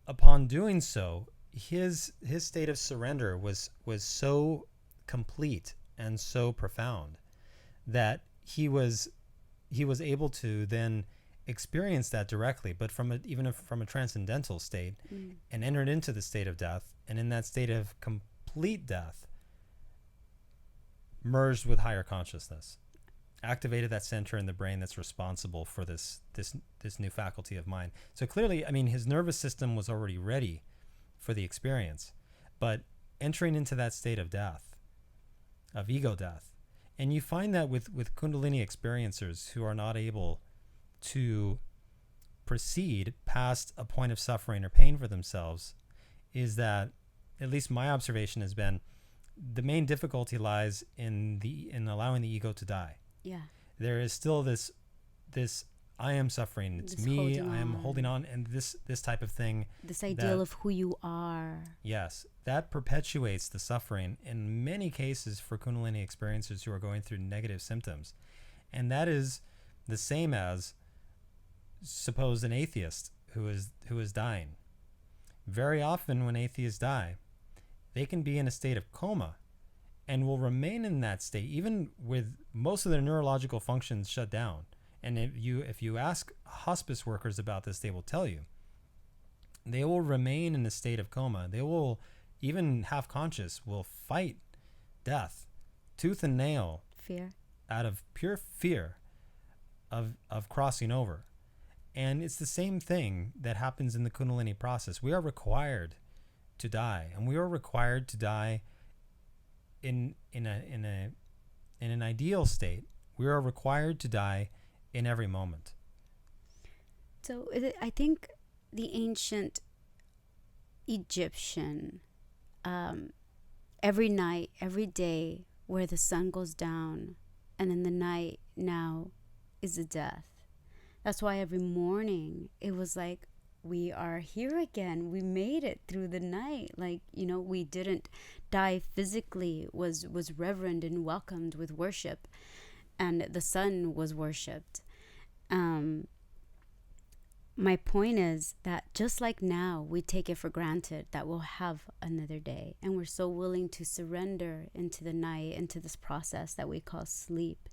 upon doing so, his state of surrender was so complete and so profound that he was able to then experience that directly, but from a transcendental state, and entered into the state of death, and in that state of complete death merged with higher consciousness, activated that center in the brain that's responsible for this new faculty of mind. So clearly, I mean, his nervous system was already ready for the experience, but entering into that state of death, of ego death, and you find that with Kundalini experiencers who are not able to proceed past a point of suffering or pain for themselves, is that, at least my observation has been, the main difficulty lies in allowing the ego to die. Yeah. There is still this I am suffering, it's me, I am holding on, and this type of thing. This ideal of who you are. Yes, that perpetuates the suffering in many cases for Kundalini experiencers who are going through negative symptoms. And that is the same as, suppose, an atheist who is dying. Very often when atheists die, they can be in a state of coma and will remain in that state even with most of their neurological functions shut down. And if you ask hospice workers about this, they will tell you they will remain in a state of coma. They will, even half conscious, will fight death tooth and nail, fear, out of pure fear of crossing over. And it's the same thing that happens in the Kundalini process. We are required to die, and we are required to die in an ideal state. We are required to die in every moment. So I think the ancient Egyptian, every night, every day, where the sun goes down, and in the night now is the death. That's why every morning it was like, we are here again. We made it through the night. Like, we didn't die physically, was revered and welcomed with worship. And the sun was worshipped. My point is that just like now, we take it for granted that we'll have another day. And we're so willing to surrender into the night, into this process that we call sleep.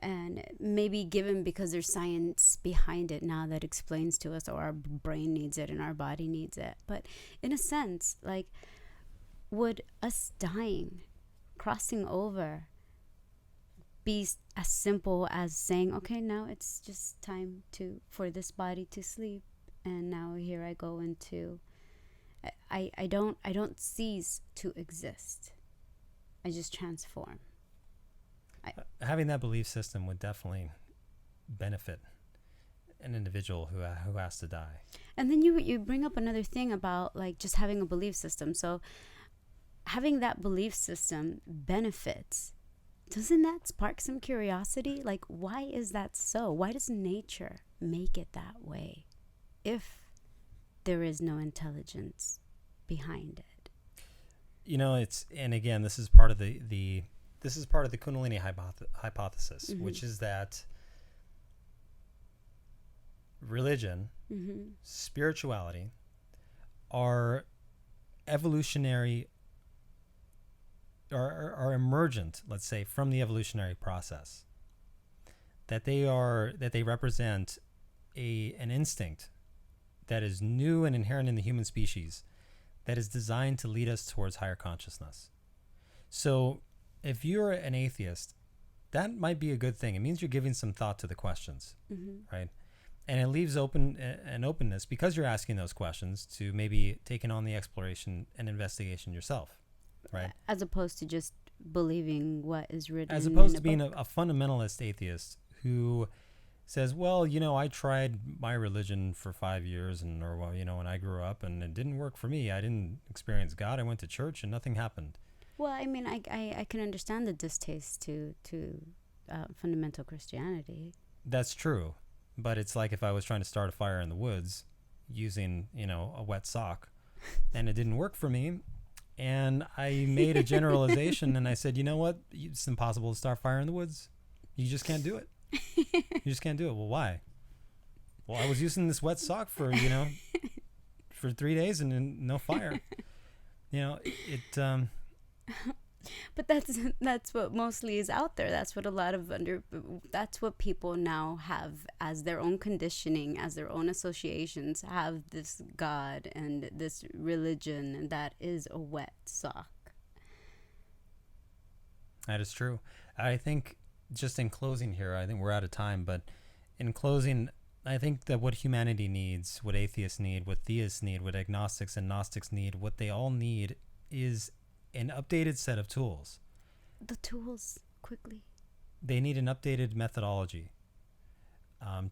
And maybe given because there's science behind it now that explains to us, or our brain needs it and our body needs it. But in a sense, like, would us dying, crossing over, be as simple as saying, okay, now it's just time for this body to sleep, and now here I go into, I don't cease to exist. I just transform. Having that belief system would definitely benefit an individual who has to die. And then you bring up another thing about, like, just having a belief system. So having that belief system benefits. Doesn't that spark some curiosity? Like, why is that so? Why does nature make it that way if there is no intelligence behind it? And again, this is part of the Kundalini hypothesis, which is that religion, spirituality, are evolutionary, are emergent, let's say, from the evolutionary process. That they represent an instinct that is new and inherent in the human species, that is designed to lead us towards higher consciousness. So if you're an atheist, that might be a good thing. It means you're giving some thought to the questions, right? And it leaves open an openness, because you're asking those questions, to maybe taking on the exploration and investigation yourself, right? As opposed to just believing what is written. As opposed to being a fundamentalist atheist who says, well, I tried my religion for 5 years, when I grew up, and it didn't work for me. I didn't experience God. I went to church and nothing happened. Well, I mean, I can understand the distaste to fundamental Christianity. That's true. But it's like if I was trying to start a fire in the woods using, a wet sock, and it didn't work for me. And I made a generalization and I said, you know what? It's impossible to start fire in the woods. You just can't do it. You just can't do it. Well, why? Well, I was using this wet sock for 3 days and no fire. But that's what mostly is out there. That's what a lot of that's what people now have as their own conditioning, as their own associations, have this God and this religion that is a wet sock. That is true. I think just in closing here, I think we're out of time, but in closing, I think that what humanity needs, what atheists need, what theists need, what agnostics and Gnostics need, what they all need is an updated set of tools. The tools, quickly. They need an updated methodology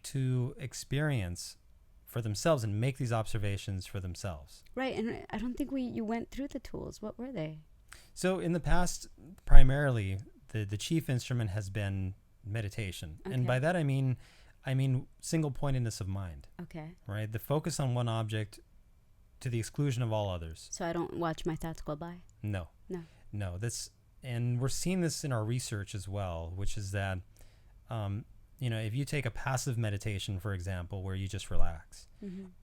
to experience for themselves and make these observations for themselves. Right, and I don't think you went through the tools. What were they? So in the past, primarily, the chief instrument has been meditation. Okay. And by that I mean single pointedness of mind. Okay. Right? The focus on one object to the exclusion of all others. So I don't watch my thoughts go by? No. No. And we're seeing this in our research as well, which is that, if you take a passive meditation, for example, where you just relax,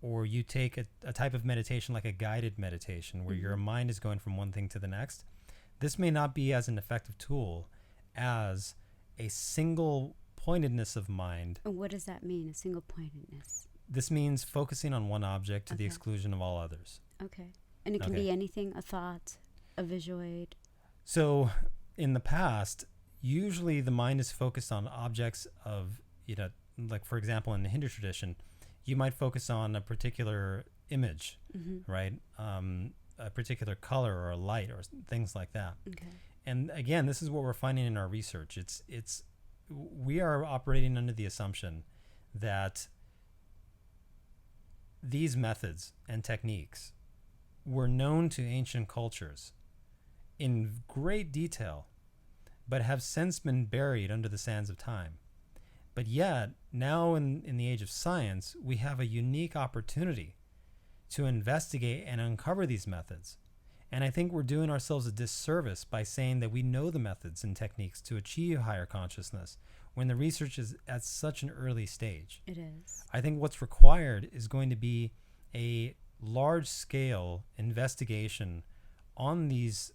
or you take a type of meditation like a guided meditation where your mind is going from one thing to the next, this may not be as an effective tool as a single pointedness of mind. What does that mean, a single pointedness? This means focusing on one object to the exclusion of all others. Okay. And it can be anything, a thought, a visuoid. So in the past, usually the mind is focused on objects of, like for example, in the Hindu tradition, you might focus on a particular image, right? A particular color or a light or things like that. Okay. And again, this is what we're finding in our research. We are operating under the assumption that these methods and techniques were known to ancient cultures in great detail, but have since been buried under the sands of time. But yet, now in the age of science, we have a unique opportunity to investigate and uncover these methods. And I think we're doing ourselves a disservice by saying that we know the methods and techniques to achieve higher consciousness when the research is at such an early stage. It is. I think what's required is going to be a large-scale investigation on these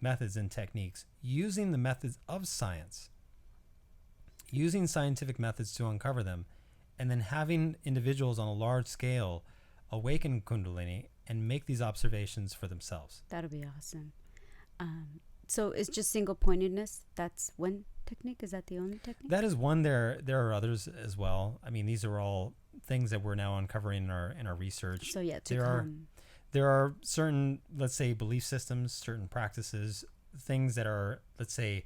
methods and techniques using the methods of science, using scientific methods to uncover them, and then having individuals on a large scale awaken Kundalini and make these observations for themselves. That'll be awesome. So it's just single pointedness. That's one technique. Is that the only technique? That is one. There are others as well. I mean, these are all things that we're now uncovering in our research. So yet to there come. There are certain, let's say, belief systems, certain practices, things that are, let's say,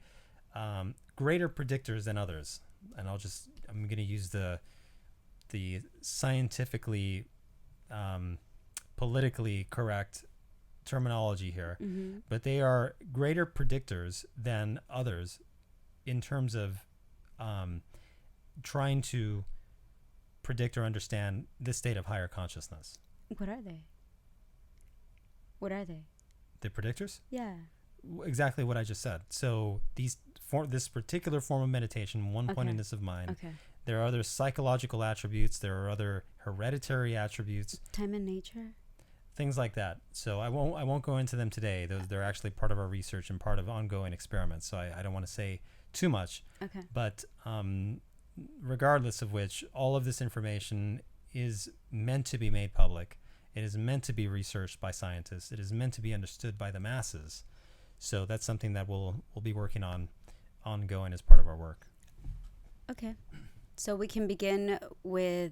greater predictors than others. And I'm going to use the scientifically, politically correct terminology here, but they are greater predictors than others in terms of trying to predict or understand this state of higher consciousness. What are they? The predictors? Yeah. Exactly what I just said. So this particular form of meditation, one-pointedness of mind. Okay. There are other psychological attributes. There are other hereditary attributes. Time and nature. Things like that. So I won't go into them today. They're actually part of our research and part of ongoing experiments. So I don't want to say too much. Okay. But regardless of which, all of this information is meant to be made public. It is meant to be researched by scientists. It is meant to be understood by the masses. So that's something that we'll be working on ongoing as part of our work. Okay. So we can begin with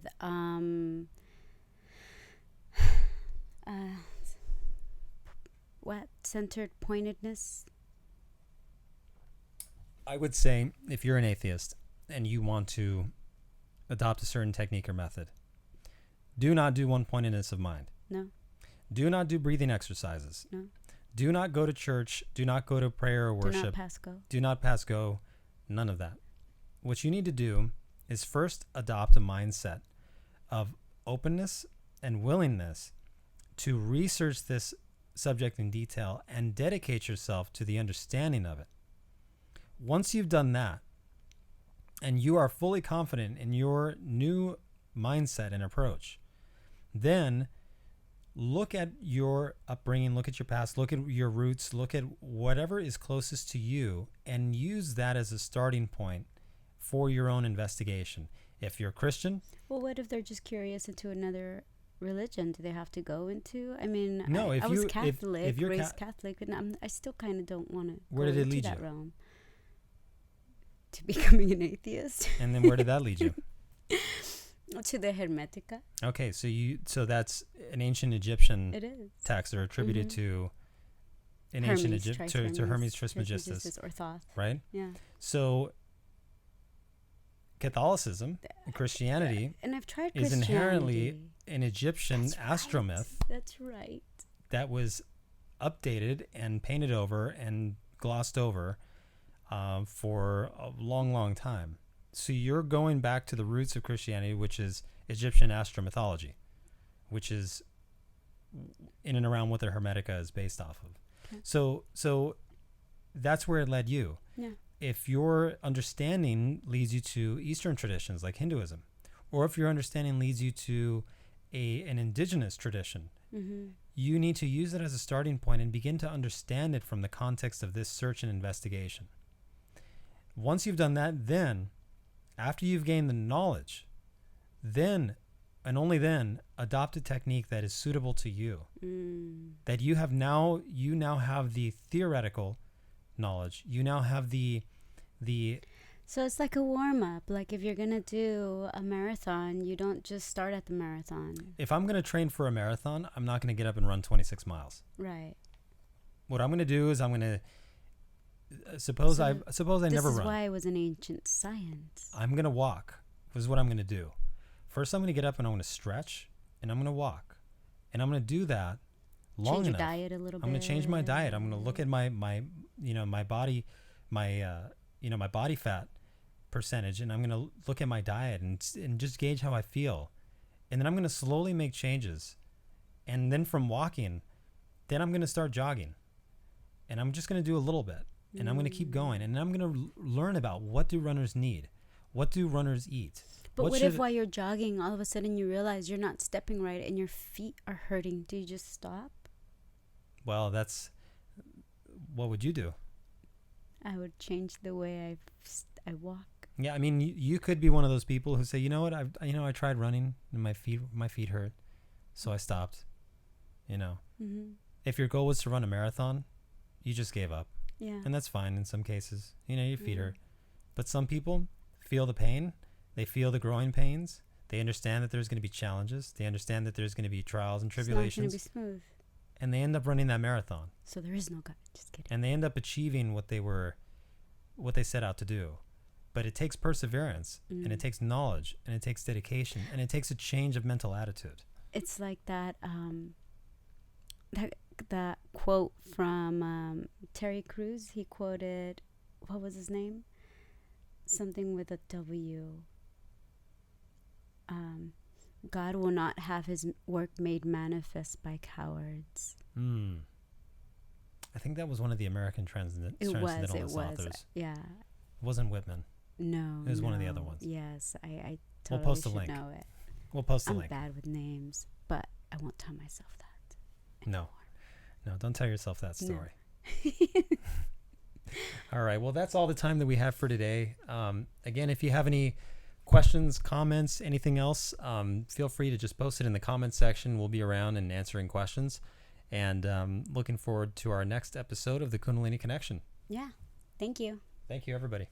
what? Centered pointedness? I would say if you're an atheist and you want to adopt a certain technique or method, do not do one-pointedness of mind. No. Do not do breathing exercises. No. Do not go to church. Do not go to prayer or worship. Do not pass go. Do not pass go. None of that. What you need to do is first adopt a mindset of openness and willingness to research this subject in detail and dedicate yourself to the understanding of it. Once you've done that, and you are fully confident in your new mindset and approach, then look at your upbringing, look at your past, look at your roots, look at whatever is closest to you, and use that as a starting point for your own investigation. If you're a Christian, Well, what if they're just curious into another religion? Do they have to go into? I mean, no. I was Catholic, if you're raised Catholic, and I still kind of don't want to where go did it into lead that you? realm. To becoming an atheist. And then where did that lead you? To the Hermetica. Okay, so that's an ancient Egyptian It is. text that are attributed to an ancient Egypt to Hermes Trismegistus, or Thoth. right? Yeah. So Catholicism, Christianity, And I've tried is Christianity. inherently an Egyptian That's astromyth right. That's right. that was updated and painted over and glossed over for a long, long time. So you're going back to the roots of Christianity, which is Egyptian astromythology, which is in and around what the Hermetica is based off of. Okay. So that's where it led you. Yeah. If your understanding leads you to Eastern traditions like Hinduism, or if your understanding leads you to an indigenous tradition, you need to use it as a starting point and begin to understand it from the context of this search and investigation. Once you've done that, then, after you've gained the knowledge, then, and only then, adopt a technique that is suitable to you. That you now have the theoretical knowledge. You now have the So it's like a warm-up. Like if you're going to do a marathon, you don't just start at the marathon. If I'm going to train for a marathon, I'm not going to get up and run 26 miles. Right. What I'm going to do is I'm going to suppose I never run. This is why it was an ancient science. I'm going to walk. This is what I'm going to do. First, I'm going to get up and I'm going to stretch and I'm going to walk. And I'm going to do that long Change enough. your diet a little bit. I'm going to change my diet. I'm going to look at my body, my body fat percentage, and I'm going to look at my diet and just gauge how I feel. And then I'm going to slowly make changes. And then from walking, then I'm going to start jogging. And I'm just going to do a little bit. And I'm going to keep going. And I'm going to learn about what do runners need? What do runners eat? But what if while you're jogging, all of a sudden you realize you're not stepping right and your feet are hurting? Do you just stop? Well, what would you do? I would change the way I walk. Yeah, I mean, you could be one of those people who say, you know what, I tried running and my feet hurt, so I stopped. If your goal was to run a marathon, you just gave up. Yeah. And that's fine in some cases. Your feet hurt. But some people feel the pain. They feel the growing pains. They understand that there's going to be challenges. They understand that there's going to be trials and tribulations. It's not going to be smooth. And they end up running that marathon. So there is no God. Just kidding. And they end up achieving what they set out to do. But it takes perseverance, and it takes knowledge, and it takes dedication, and it takes a change of mental attitude. It's like that that quote from Terry Crews. He quoted, what was his name? Something with a W. God will not have his work made manifest by cowards. I think that was one of the American Transcendentalist authors. Yeah. It wasn't Whitman. No. It was one of the other ones. Yes, I We'll totally post a should link. know it. We'll post a I'm link. bad with names, but I won't tell myself that. No, don't tell yourself that story. All right. Well, that's all the time that we have for today. Again, if you have any questions, comments, anything else, feel free to just post it in the comments section. We'll be around and answering questions. And looking forward to our next episode of the Kundalini Connection. Yeah. Thank you. Thank you, everybody.